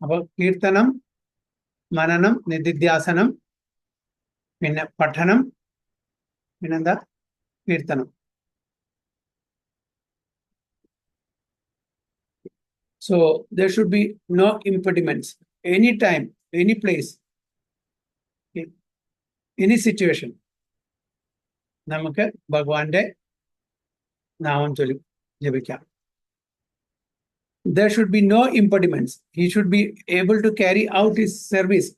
അപ്പൊ കീർത്തനം, മനനം, നിധിധ്യാസനം, പിന്നെ പഠനം, പിന്നെന്താ കീർത്തനം. So there should be no impediments. Anytime, any place, any situation, നമുക്ക് ഭഗവാന്റെ നാമം ചൊല്ലി ജപിക്കാം. There should be no impediments. He should be able to carry out his service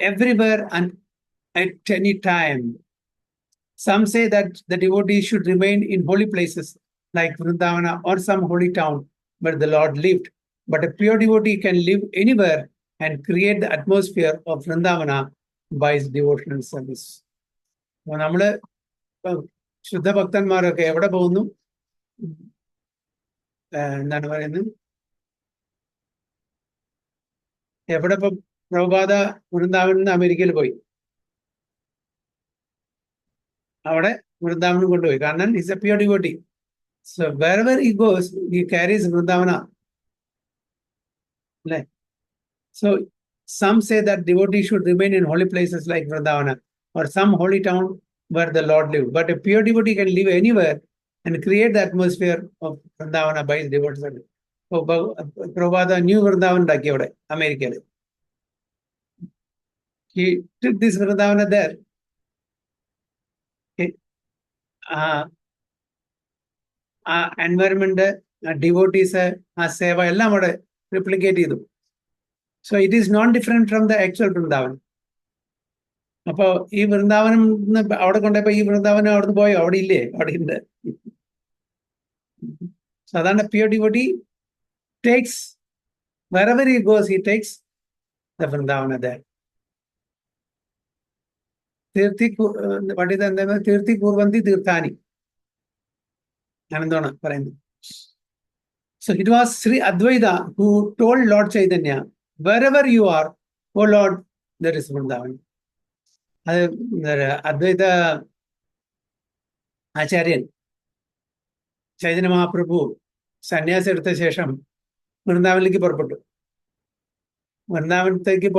everywhere and at any time. Some say that the devotee should remain in holy places like Vrindavana or some holy town where the Lord lived. But a pure devotee can live anywhere and create the atmosphere of Vrindavana by his devotional service. നമ്മള് ശുദ്ധ ഭക്തന്മാരൊക്കെ എവിടെ പോകുന്നു? എന്താണ് പറയുന്നത്? എവിടെ ഇപ്പൊ പ്രഭുപാദ വൃന്ദാവനിൽ നിന്ന് അമേരിക്കയിൽ പോയി, അവിടെ വൃന്ദാവനം കൊണ്ടുപോയി. കാരണം is A pure devotee. So wherever he goes he കാരീസ് Vrindavana. അല്ലേ? So some say that devotee should remain in holy places like Vrindavana or some holy town where the Lord lived. But a pure devotee can live anywhere and create the atmosphere of Vrindavana by his devotees. So Prabhupada new Vrindavan ഉണ്ടാക്കി അവിടെ അമേരിക്കയിൽ. He took this Vrindavana there. ആ environment, devotees, ആ സേവ എല്ലാം അവിടെ replicate ചെയ്തു. So it is not different from the actual Vrindavan. അപ്പൊ ഈ വൃന്ദാവനം അവിടെ കൊണ്ടപ്പോ ഈ വൃന്ദാവനം അവിടുന്ന് പോയോ? അവിടെ ഇല്ലേ? അവിടെ ഉണ്ട്. സാധാരണ pure devotee takes wherever he goes, he takes the Vrindavana there. തീർത്ഥി പൂർവന്തി തീർത്ഥാനി ആണെന്നാണ് പറയുന്നത്. So it was Sri Advaita who told Lord Chaitanya, wherever you are, oh Lord, there is Vrindavan. അദ്വൈത ആചാര്യൻ ചൈതന്യ മഹാപ്രഭു സന്യാസം എടുത്ത ശേഷം വൃന്ദാവനിലേക്ക് പുറപ്പെട്ടു. വൃന്ദാവനത്തേക്ക്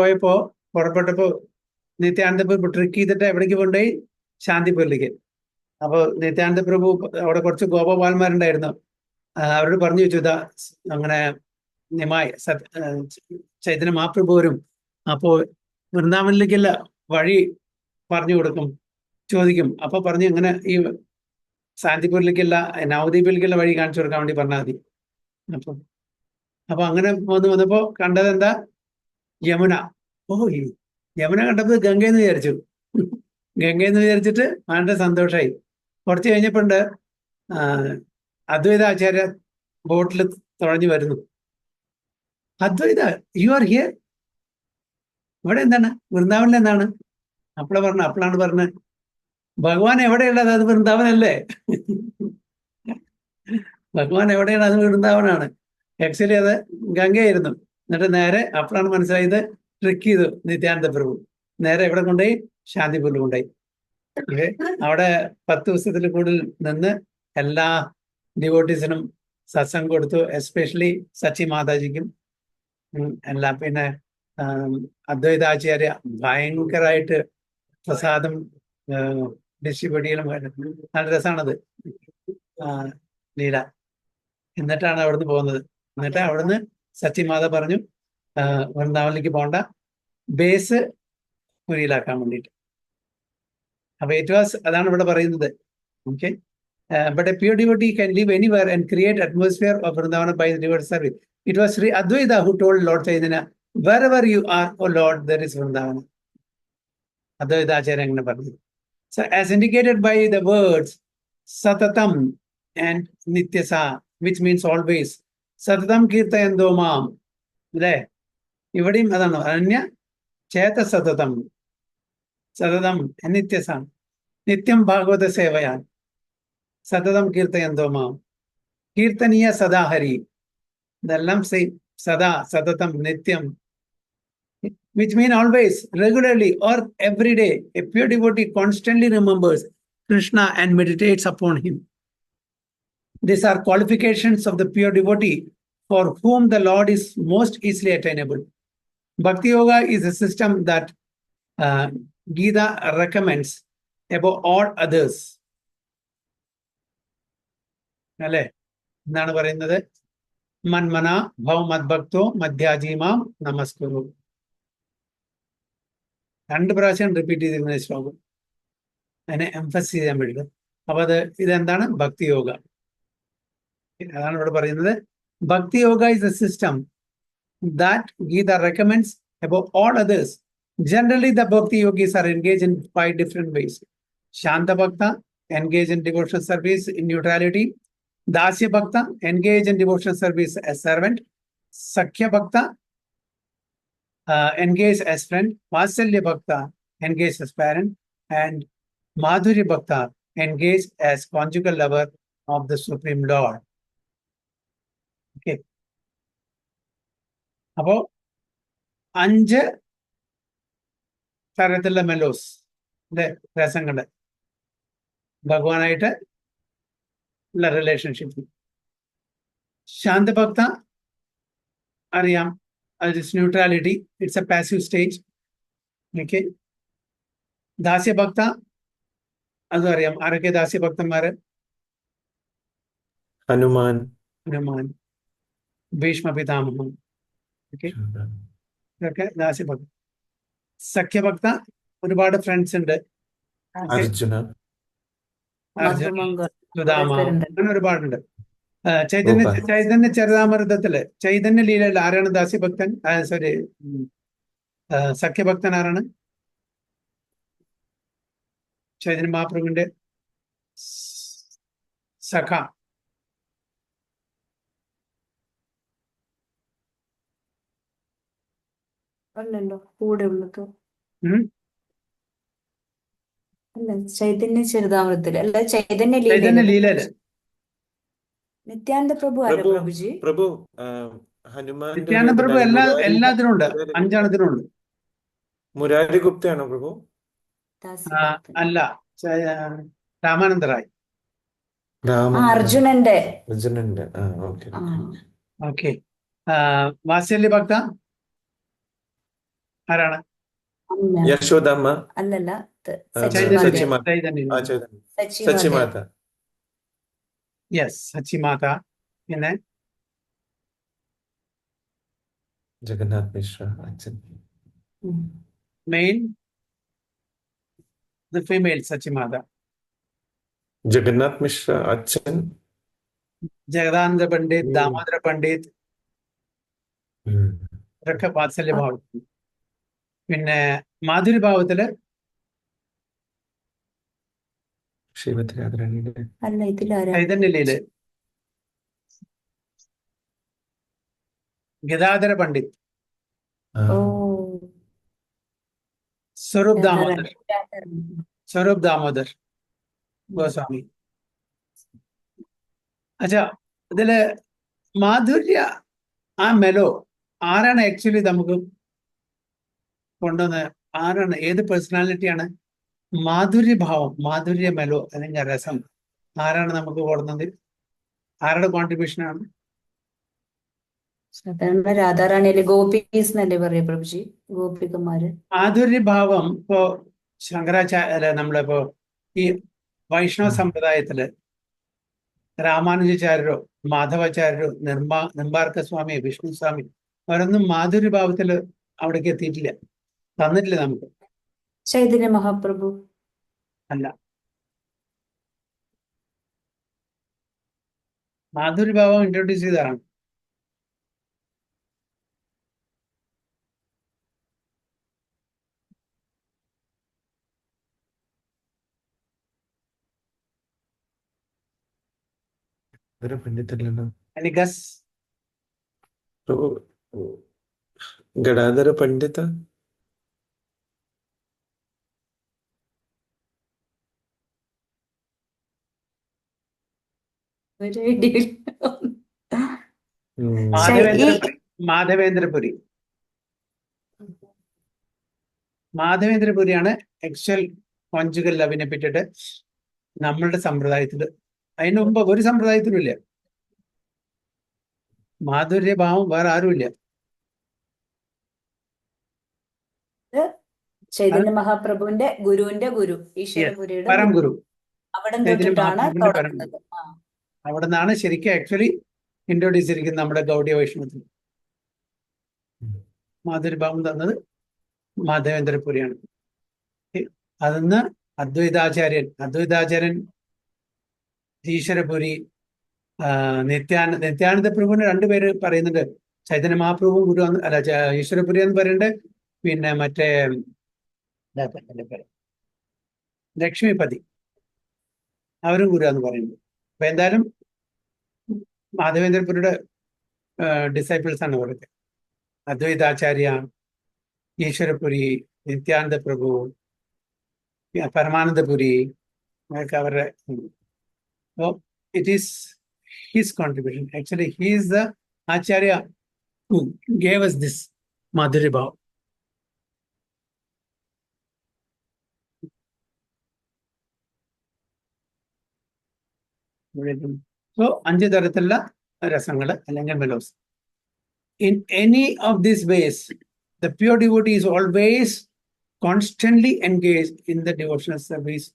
പുറപ്പെട്ടപ്പോ നിത്യാനന്ദ പ്രഭു ട്രിക്ക് ചെയ്തിട്ട് എവിടേക്ക് കൊണ്ടുപോയി? ശാന്തിപൂരിലേക്ക്. അപ്പൊ നിത്യാനന്ദ പ്രഭു അവിടെ കുറച്ച് ഗോപപാലന്മാരുണ്ടായിരുന്നു. അവരോട് പറഞ്ഞു വെച്ചു, ഇതാ അങ്ങനെ നിമായി ചൈതന്യ മഹാപ്രഭു വരും, അപ്പോ വൃന്ദാവനിലേക്കല്ല വഴി പറഞ്ഞു കൊടുക്കും, ചോദിക്കും. അപ്പൊ പറഞ്ഞു ഇങ്ങനെ ഈ ശാന്തിപൂരിലേക്കല്ല നവദ്വീപിലേക്കല്ല വഴി കാണിച്ചു കൊടുക്കാൻ വേണ്ടി പറഞ്ഞാൽ മതി. അപ്പൊ അങ്ങനെ വന്നപ്പോ കണ്ടത് എന്താ? യമുന. ഈ യമുന കണ്ടപ്പോ ഗംഗയെന്ന് വിചാരിച്ചു. ഗംഗയെന്ന് വിചാരിച്ചിട്ട് വളരെ സന്തോഷമായി. കുറച്ച് കഴിഞ്ഞപ്പോണ്ട് അദ്വൈത ആചാര്യ ബോട്ടിൽ തുഴഞ്ഞു വരുന്നു. അദ്വൈത, യു ആർ ഹിയർ? ഇവിടെ എന്താണ്? വൃന്ദാവനിൽ എന്താണ്? അപ്പോഴാണ് പറഞ്ഞത്, ഭഗവാൻ എവിടെയുള്ളത്? അത് വൃന്ദാവനല്ലേ? ഭഗവാൻ എവിടെയാണ്? അത് വൃന്ദാവനാണ്. ആക്ച്വലി അത് ഗംഗയായിരുന്നു. എന്നിട്ട് നേരെ അപ്പോഴാണ് മനസ്സിലായത്, ട്രിക്ക് ചെയ്തു നിത്യാനന്ദ പ്രഭു. നേരെ എവിടെ കൊണ്ടുപോയി? ശാന്തിപൂരിൽ കൊണ്ടുപോയി. അവിടെ 10 ദിവസത്തിൽ കൂടുതൽ നിന്ന് എല്ലാ ഡിവോട്ടീസിനും സത്സംഗം കൊടുത്തു. എസ്പെഷ്യലി സച്ചി മാതാജിക്കും എല്ലാം. പിന്നെ അദ്വൈതാചാര്യ ഭയങ്കരമായിട്ട് പ്രസാദം ഡിസ്ട്രിബ്യൂട്ട് ചെയ്യലും. നല്ല രസമാണത് ലീല. എന്നിട്ടാണ് അവിടുന്ന് പോകുന്നത്. എന്നിട്ട് അവിടുന്ന് സച്ചിമാത പറഞ്ഞു വൃന്ദാവനിലേക്ക് പോകണ്ട, ബേസ് പുരിയിലാക്കാൻ വേണ്ടിയിട്ട്. അപ്പൊ അതാണ് ഇവിടെ പറയുന്നത്. Okay. But a pure devotee can live anywhere and create atmosphere of Vrindavana by his devoted service. It was Sri Advaita who told Lord Chaitanya, wherever you are, O Lord, there is Vrindavana. Advaita Acharya അങ്ങനെ പറഞ്ഞു. So as indicated by the words Satatam and Nityasa, which means always, Satatam Kirtayando Mam. അല്ലേ? ഇവിടെയും അതാണ്. അനന്യ ചേത സതതം സതതം നിത്യസം നിത്യം ഭാഗവത സേവയാ സതതം കീർത്തയന്തോ മാം കീർത്തനീയ സദാ ഹരി ഇതെല്ലാം സെയിം സദാ സതതം നിത്യം which mean always, regularly, or every day. A pure devotee constantly remembers Krishna and meditates upon him. These are qualifications of the pure devotee for whom the Lord is most easily attainable. Bhakti Yoga is a system that Gita recommends above all others. അല്ലേ എന്താണ് പറയുന്നത്? മന്മന ഭവ മദ്ഭക്തോ മധ്യാജീമാം നമസ്കുരു. 2 പ്രാവശ്യം repeat ചെയ്തിരുന്ന ശ്ലോകം അതിനെ emphasise ചെയ്യാൻ വേണ്ടിയിട്ട്. അപ്പൊ ഇതെന്താണ്? ഭക്തി യോഗ. അതാണ് ഇവിടെ പറയുന്നത്. Bhakti yoga is a system that Gita recommends about all others. Generally, the bhakti yogis are engaged in 5 different ways. Shanta Bhakta, engage in devotional service in neutrality. Dasya Bhakta, engage in devotional service as servant. Sakhya Bhakta, engage as friend. Vatsalya Bhakta, engage as parent. And Madhurya Bhakta, engage as conjugal lover of the Supreme Lord. Okay. അപ്പോ 5 തരത്തിലുള്ള മെലോസ് രസങ്ങള് ഭഗവാനായിട്ട് ഉള്ള relationship. ശാന്തഭക്ത അറിയാം, neutrality, it's a passive stage. Okay. ദാസ്യഭക്ത അതും അറിയാം. ആരൊക്കെ ദാസ്യഭക്തന്മാര്? ഹനുമാൻ, ഭീഷ്മ പിതാമഹൻ. ഓക്കെ, ഇതൊക്കെ ദാസ്യഭക്ത. സഖ്യഭക്ത ഒരുപാട് ഫ്രണ്ട്സ് ഉണ്ട്. അർജുന, സുദാമ, അങ്ങനെ ഒരുപാടുണ്ട്. ചൈതന്യ ചരിതാമൃതത്തില് ചൈതന്യ ലീലയിൽ ആരാണ് ദാസ്യഭക്തൻ? സോറി, സഖ്യഭക്തൻ ആരാണ്? ചൈതന്യ മഹാപ്രഭുവിന്റെ സഖ. അല്ലല്ലോ, കൂടെ ഉള്ളത് ഉം? അല്ല, ചൈതന്യ ചരിതാമൃതത്തില് അല്ല, ചൈതന്യ ചൈതന്യ ലീലയില് ലീലയില് നിത്യാനന്ദ പ്രഭു അല്ല പ്രഭുജി. പ്രഭു ഹനുമാൻ നിത്യാനന്ദ പ്രഭു എല്ലാത്തിനും ഉണ്ട്, 5 എണ്ണത്തിനും ഉണ്ട്. മുരാരി ഗുപ്തയാണോ പ്രഭു? ദാസ്യഭക്തൻ. അല്ല, രാമാനന്ദ റായ്. അർജുനന്റെ. അർജുനന്റെ. ഓക്കെ. ആ, ഓക്കെ. വാത്സല്യ ഭക്ത ആരാണ്? അമ്മ. യശോദമ്മ. അല്ലല്ല, സച്ചിമാത. സച്ചിമാത. സച്ചിമാത. യെസ്, സച്ചിമാത. പിന്നെ ജഗന്നാഥ് മിശ്ര അച്ഛൻ. Main the female Sachimata. Jagannath Mishra അച്ഛൻ. ജഗദാനന്ദ പണ്ഡിറ്റ്, ദാമോദര പണ്ഡിറ്റ് ഇതൊക്കെ വാത്സല്യ ഭാവത്തിൽ. പിന്നെ മാധുരി ഭാവത്തില് ശ്രീമതി രാധാരാണിയുടെ. അല്ല, ഇതിലാരാ? ചൈതന്യലീല് ഗദാധര പണ്ഡിറ്റ്, ഓ, സ്വരൂപ് ദാമോദർ ഗോസ്വാമി. അച്ഛാ, ഇതില് മാധുര്യ ആ മെലോ ആരാണ് ആക്ച്വലി നമുക്ക് കൊണ്ടുവന്ന്? ആരാണ്? ഏത് പേഴ്സണാലിറ്റിയാണ്? മാധുര്യഭാവം, മാധുര്യ മെലോ അല്ലെങ്കിൽ രസം ആരാണ് നമുക്ക് കൊടുക്കുന്നത്? ആരുടെ കോൺട്രിബ്യൂഷനാണ്? സാധാരണ രാധാറാണിയിലെ ഗോപീസ് എന്നല്ലേ പറയാ പ്രഭുജി, ഗോപികമാര്. മാധുര്യഭാവം ഇപ്പോ ശങ്കരാചാര്യ, നമ്മളിപ്പോ ഈ വൈഷ്ണവ സമ്പ്രദായത്തില് രാമാനുജാചാര്യരോ മാധവാചാര്യരോ നിമ്പാർക്ക സ്വാമി, വിഷ്ണു സ്വാമി അവരൊന്നും മാധുര്യഭാവത്തില് അവിടേക്ക് എത്തിയിട്ടില്ല, തന്നിട്ടില്ല നമുക്ക്. ചൈതന്യ മഹാപ്രഭു അല്ല, മാധുര്യഭാവം ഇൻട്രൊഡ്യൂസ് ചെയ്തതാണ്. പണ്ഡിതല്ലോ Any guess? പ്രഭു. ഗഡാധര പണ്ഡിത. ഒരു idea ഇല്ല. മാധവേന്ദ്രപുരി മാധവേന്ദ്രപുരി മാധവേന്ദ്രപുരിയാണ് ആക്ച്വൽ കോൺജുഗൽ ലവിനെ പറ്റിയിട്ട് നമ്മളുടെ സമ്പ്രദായത്തിൽ. അതിന് മുമ്പ് ഒരു സമ്പ്രദായത്തിലും ഇല്ല. മാധുര്യഭാവം വേറെ ആരുമില്ല. ചൈതന്യ മഹാപ്രഭുവിന്റെ ഗുരുവിന്റെ ഗുരു, ഈശ്വരപുരിയുടെ പരം ഗുരു അവിടെ ചൈതന്യ തൊട്ടിട്ടാണ് മഹാപ്രഭുവിന്റെ പരം തുടങ്ങുന്നത്. ആ. അവിടെ നിന്നാണ് ശരിക്കും ആക്ച്വലി ഇൻട്രോഡ്യൂസ് ചെയ്തിരിക്കുന്നത് നമ്മുടെ ഗൗഡിയ വൈഷ്ണവത്തിൽ. മാധുര്യഭാവം തന്നത് മാധവേന്ദ്രപുരിയാണ്. അതിന്ന് അദ്വൈതാചാര്യൻ ഈശ്വരപുരി, നിത്യാനന്ദ പ്രഭുവിന് രണ്ടുപേര് പറയുന്നുണ്ട്. ചൈതന്യ മഹാപ്രഭു ഗുരു അല്ല, ഈശ്വരപുരി എന്ന് പറയുന്നുണ്ട്. പിന്നെ മറ്റേ ലക്ഷ്മിപതി അവരും ഗുരു എന്ന് പറയുന്നു. അപ്പൊ എന്തായാലും മാധവേന്ദ്രപുരിയുടെ ഡിസൈപ്പിൾസ് ആണ് അവർക്ക്. അദ്വൈതാചാര്യ, ഈശ്വരപുരി, നിത്യാനന്ദ പ്രഭു, പരമാനന്ദപുരി, അതൊക്കെ അവരുടെ. So it is his contribution. Actually, he is the Acharya who gave us this Madhurya Bhav. So, അഞ്ച് തരത്തിലുള്ള രസങ്ങൾ അല്ലെങ്കിൽ മെലോസ്. In any of these ways, the pure devotee is always constantly engaged in the devotional service,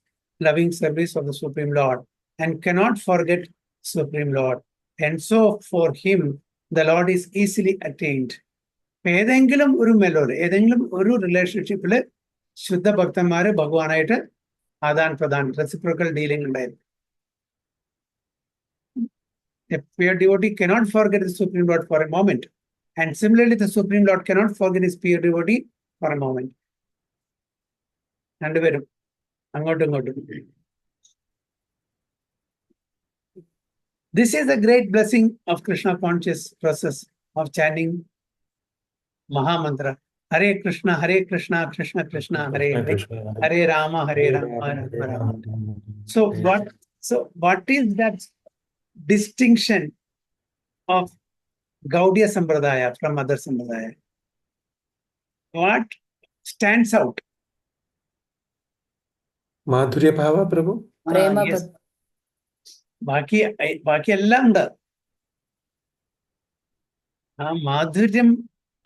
loving service of the Supreme Lord, and cannot forget Supreme Lord. And so for him, the Lord is easily attained. ഏതെങ്കിലും ഒരു മെലോഡ്, ഏതെങ്കിലും ഒരു റിലേഷൻഷിപ്പില് ശുദ്ധ ഭക്തന്മാര് ഭഗവാനായിട്ട് ആദാൻ Pradhan, reciprocal dealing ഉണ്ടായിരുന്നു. A pure devotee cannot forget the Supreme Lord for a moment. And similarly, the Supreme Lord cannot forget his pure devotee for a moment. രണ്ടുപേരും അങ്ങോട്ടും ഇങ്ങോട്ടും. This is the great blessing of Krishna conscious process of chanting Mahamantra. Hare Krishna, Krishna Krishna, Hare Hare, Hare Rama, Rama Rama. So what is that distinction of Gaudiya Sampradaya from other Sampradaya? What stands out? Madhurya Bhava, Prabhu? Prema Yes. ബാക്കി എല്ലാം ഉണ്ട്. ആ മാധുര്യം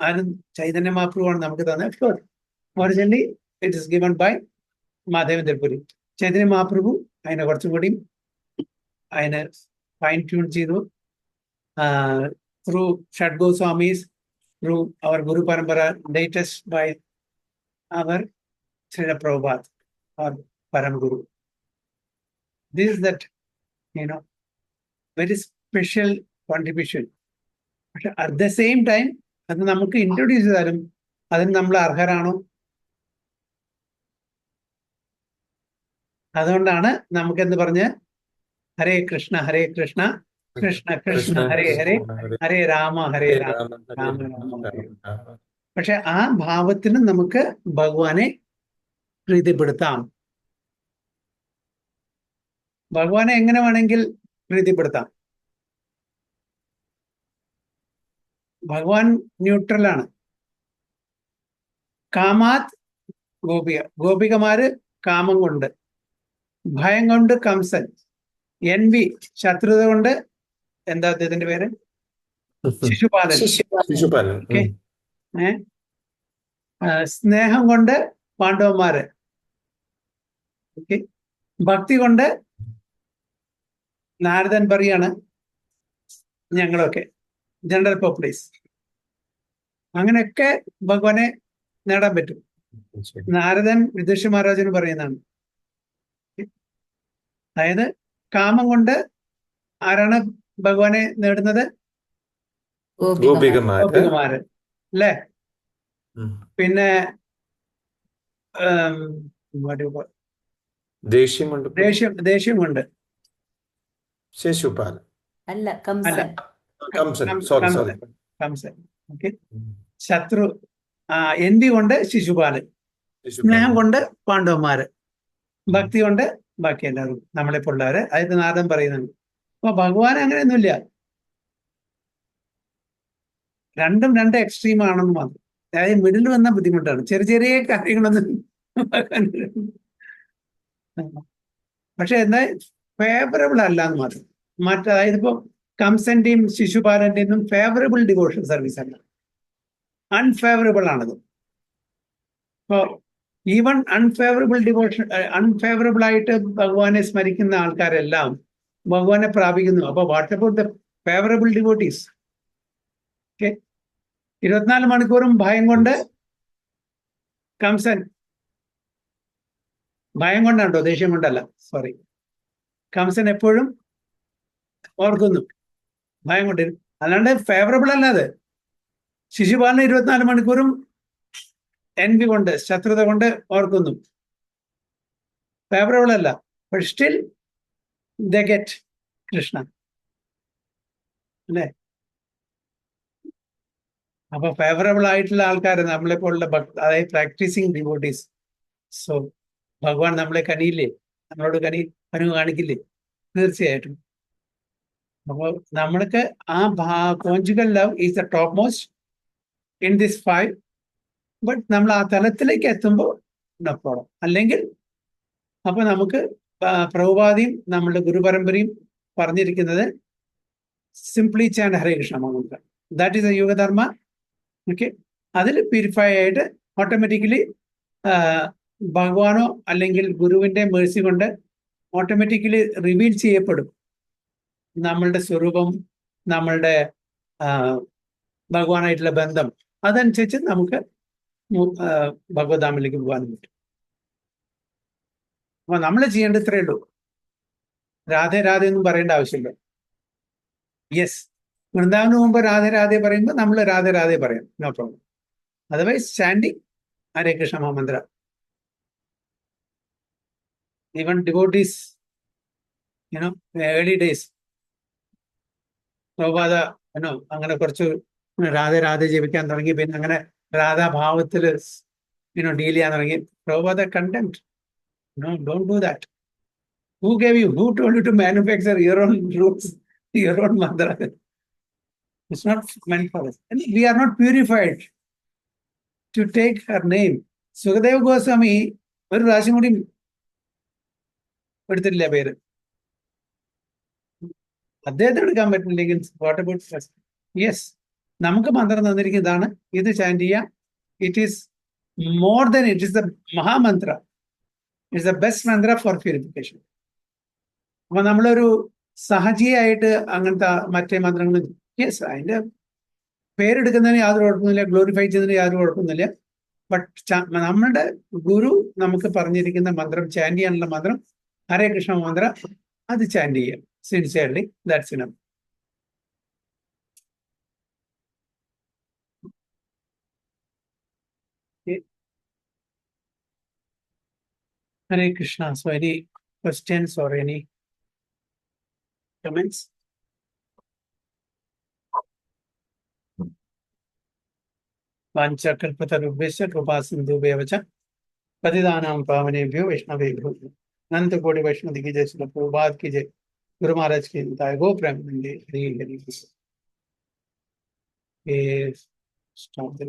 ആരും ചൈതന്യ മഹാപ്രഭുവാണ് നമുക്ക് തന്നെ. Originally it is given by Madhavendrapuri. Chaitanya Mahaprabhu അതിനെ കുറച്ചും കൂടി അതിനെ ഫൈൻ ട്യൂൺ ചെയ്തു. ത്രൂ ഷഡ് ഗോസ്വാമീസ്, ത്രൂ അവർ ഗുരു പരമ്പര, ലേറ്റസ്റ്റ് ബൈ അവർ Srila Prabhupada or Param Guru. This is that, very special contribution. But at the same time, അത് നമുക്ക് ഇൻട്രൊഡ്യൂസ് ചെയ്താലും അതിന് നമ്മൾ അർഹരാണോ? അതുകൊണ്ടാണ് നമുക്ക് എന്ത് പറഞ്ഞ് ഹരേ കൃഷ്ണ കൃഷ്ണ കൃഷ്ണ ഹരേ ഹരേ, ഹരേ രാമ രാമ രാമ. പക്ഷെ ആ ഭാവത്തിന് നമുക്ക് ഭഗവാനെ പ്രീതിപ്പെടുത്താം. ഭഗവാനെ എങ്ങനെ വേണമെങ്കിൽ പ്രീതിപ്പെടുത്താം. ഭഗവാൻ ന്യൂട്രലാണ്. കാമാത് ഗോപികമാര് കാമം കൊണ്ട്, ഭയം കൊണ്ട് കംസൻ, എൻവി ശത്രുത കൊണ്ട് എന്താ അദ്ദേഹത്തിന്റെ പേര്, ശിശുപാലൻ. ഓക്കെ. സ്നേഹം കൊണ്ട് പാണ്ഡവന്മാര്. ഓക്കെ. ഭക്തി കൊണ്ട് നാരദൻ പറയാണ് ഞങ്ങളൊക്കെ ജനറൽ പോപ്പുലേസ്. അങ്ങനെയൊക്കെ ഭഗവാനെ നേടാൻ പറ്റും. നാരദൻ വിദുഷി മഹാരാജന് പറയുന്നതാണ്. അതായത് കാമം കൊണ്ട് ആരാണ് ഭഗവാനെ നേടുന്നത്? ഗോപികമാര് അല്ലേ? പിന്നെ ദേഷ്യം കൊണ്ട് ശിശുപാലൻ. അല്ല, കംസൻ. ഓക്കെ. ശത്രു എന്തി കൊണ്ട് ശിശുപാലൻ, സ്നേഹം കൊണ്ട് പാണ്ഡവന്മാര്, ഭക്തി കൊണ്ട് ബാക്കി എല്ലാവരും നമ്മളെ പിള്ളേര്. അതായത് നാരദൻ പറയുന്നുണ്ട് അപ്പൊ ഭഗവാൻ അങ്ങനെയൊന്നുമില്ല. രണ്ടും രണ്ട് എക്സ്ട്രീം ആണെന്ന് മാത്രം. അതായത് മിഡിൽ വന്ന ബുദ്ധിമുട്ടാണ്. ചെറിയ ചെറിയ കാര്യങ്ങളൊന്നും പക്ഷെ എന്താ ഫേവറബിൾ അല്ല എന്ന് മാത്രം. അതായത് ഇപ്പൊ കംസന്റെയും ശിശുപാലന്റെയും ഒന്നും ഫേവറബിൾ ഡിവോഷൻ സർവീസ് അല്ല, അൺഫേവറബിൾ ആണത്. ഇപ്പൊ ഈവൻ അൺഫേവറബിൾ ആയിട്ട് ഭഗവാനെ സ്മരിക്കുന്ന ആൾക്കാരെല്ലാം ഭഗവാനെ പ്രാപിക്കുന്നു. അപ്പൊ what about the favourable devotees? Okay, 24 മണിക്കൂറും ഭയം കൊണ്ട് കംസൻ, ഭയം കൊണ്ടാണോ, ദേഷ്യം കൊണ്ടല്ല, സോറി, കംസൻ എപ്പോഴും ഓർക്കുന്നു, ഭയം കൊണ്ട്, അല്ലാണ്ട് ഫേവറബിൾ അല്ലാതെ. ശിശുപാലനെ 24 മണിക്കൂറും എൻവി കൊണ്ട്, ശത്രുത കൊണ്ട് ഓർക്കുന്നു, ഫേവറബിൾ അല്ല. But still the get Krishna, അല്ലേ? അപ്പൊ ഫേവറബിൾ ആയിട്ടുള്ള ആൾക്കാർ നമ്മളെ പോലുള്ള അതായത് പ്രാക്ടീസിങ് ഡിവോട്ടീസ്. സോ ഭഗവാൻ നമ്മളെ കനിയില്ലേ, നമ്മളോട് കനിവ് കാണിക്കില്ലേ? തീർച്ചയായിട്ടും. അപ്പോൾ നമ്മൾക്ക് ആ conjugal love is the top most in this 5. But നമ്മൾ ആ തലത്തിലേക്ക് എത്തുമ്പോൾ നോ പ്രോബ്ലം. അല്ലെങ്കിൽ അപ്പൊ നമുക്ക് പ്രഭുപാദിയും നമ്മളുടെ ഗുരുപരമ്പരയും പറഞ്ഞിരിക്കുന്നത് സിംപ്ലി ചാൻഡ് ഹരേ കൃഷ്ണ മഹാമന്ത്രം. ദാറ്റ് ഈസ് എ യോഗധർമ്മ. ഓക്കെ, അതിൽ പ്യൂരിഫൈ ആയിട്ട് ഓട്ടോമാറ്റിക്കലി ഭഗവാനോ അല്ലെങ്കിൽ ഗുരുവിന്റെ മേഴ്സി കൊണ്ട് ഓട്ടോമാറ്റിക്കലി റിവീൽ ചെയ്യപ്പെടും നമ്മളുടെ സ്വരൂപം, നമ്മളുടെ ഭഗവാനായിട്ടുള്ള ബന്ധം. അതനുസരിച്ച് നമുക്ക് ഭഗവദ്ധാമിലേക്ക് പോകാൻ പറ്റും. അപ്പൊ നമ്മൾ ചെയ്യേണ്ടത് ഇത്രയേ ഉള്ളൂ. രാധേ രാധേ ഒന്നും പറയേണ്ട ആവശ്യമില്ല. യെസ്, വൃന്ദാവന് മുമ്പ് രാധേ രാധേ പറയുമ്പോൾ നമ്മൾ രാധേ രാധേ പറയാം, no problem. Otherwise standing Hare Krishna മഹാമന്ത്ര. Even devotees, early days Prabhupada അങ്ങനെ കുറച്ച് രാധേ രാധേ ജപിക്കാൻ തുടങ്ങി. പിന്നെ അങ്ങനെ രാധാഭാവത്തിൽ ഡീൽ ചെയ്യാൻ തുടങ്ങി. Prabhupada contempt. No, don't do that. Who told you to manufacture your own rules, your own mantra? It's not meant for us. And we are not purified to take her name. Sukadeva Goswami ഒരു പ്രാവശ്യം കൂടി എടുത്തിട്ടില്ല പേര്. അദ്ദേഹത്തിന് എടുക്കാൻ പറ്റില്ലെങ്കിൽ what about? Yes, നമുക്ക് മന്ത്രം തന്നിരിക്കുന്നതാണ്, ഇത് ചാൻഡ് ചെയ്യാം. It is more than, it is the മഹാമന്ത്ര. It's the best mantra for purification. അപ്പൊ നമ്മളൊരു സഹജിയായിട്ട് അങ്ങനത്തെ മറ്റേ മന്ത്രങ്ങൾ, യെസ്, അതിന്റെ പേരെടുക്കുന്നതിന് യാതൊരു കുഴപ്പമൊന്നുമില്ല, ഗ്ലോറിഫൈ ചെയ്യുന്നതിന് യാതൊരു കുഴപ്പമൊന്നുമില്ല. ബട്ട് നമ്മളുടെ ഗുരു നമുക്ക് പറഞ്ഞിരിക്കുന്ന മന്ത്രം, ചാൻഡ് ചെയ്യാനുള്ള മന്ത്രം, ഹരേ കൃഷ്ണ മന്ത്രം, അത് ചാൻഡ് ചെയ്യാം sincerely. That's enough. Hare Krishna. So any questions or any comments? वाञ्छाकल्पतरुभ्यश्च कृपासिन्धुभ्येव च पतितानां पावनेभ्यो वैष्णवेभ्यो अनंत कोटि वैष्णव की जय, श्रील प्रभुपाद की जय, गुरु महाराज की जय, गो प्रेम हरि हरि।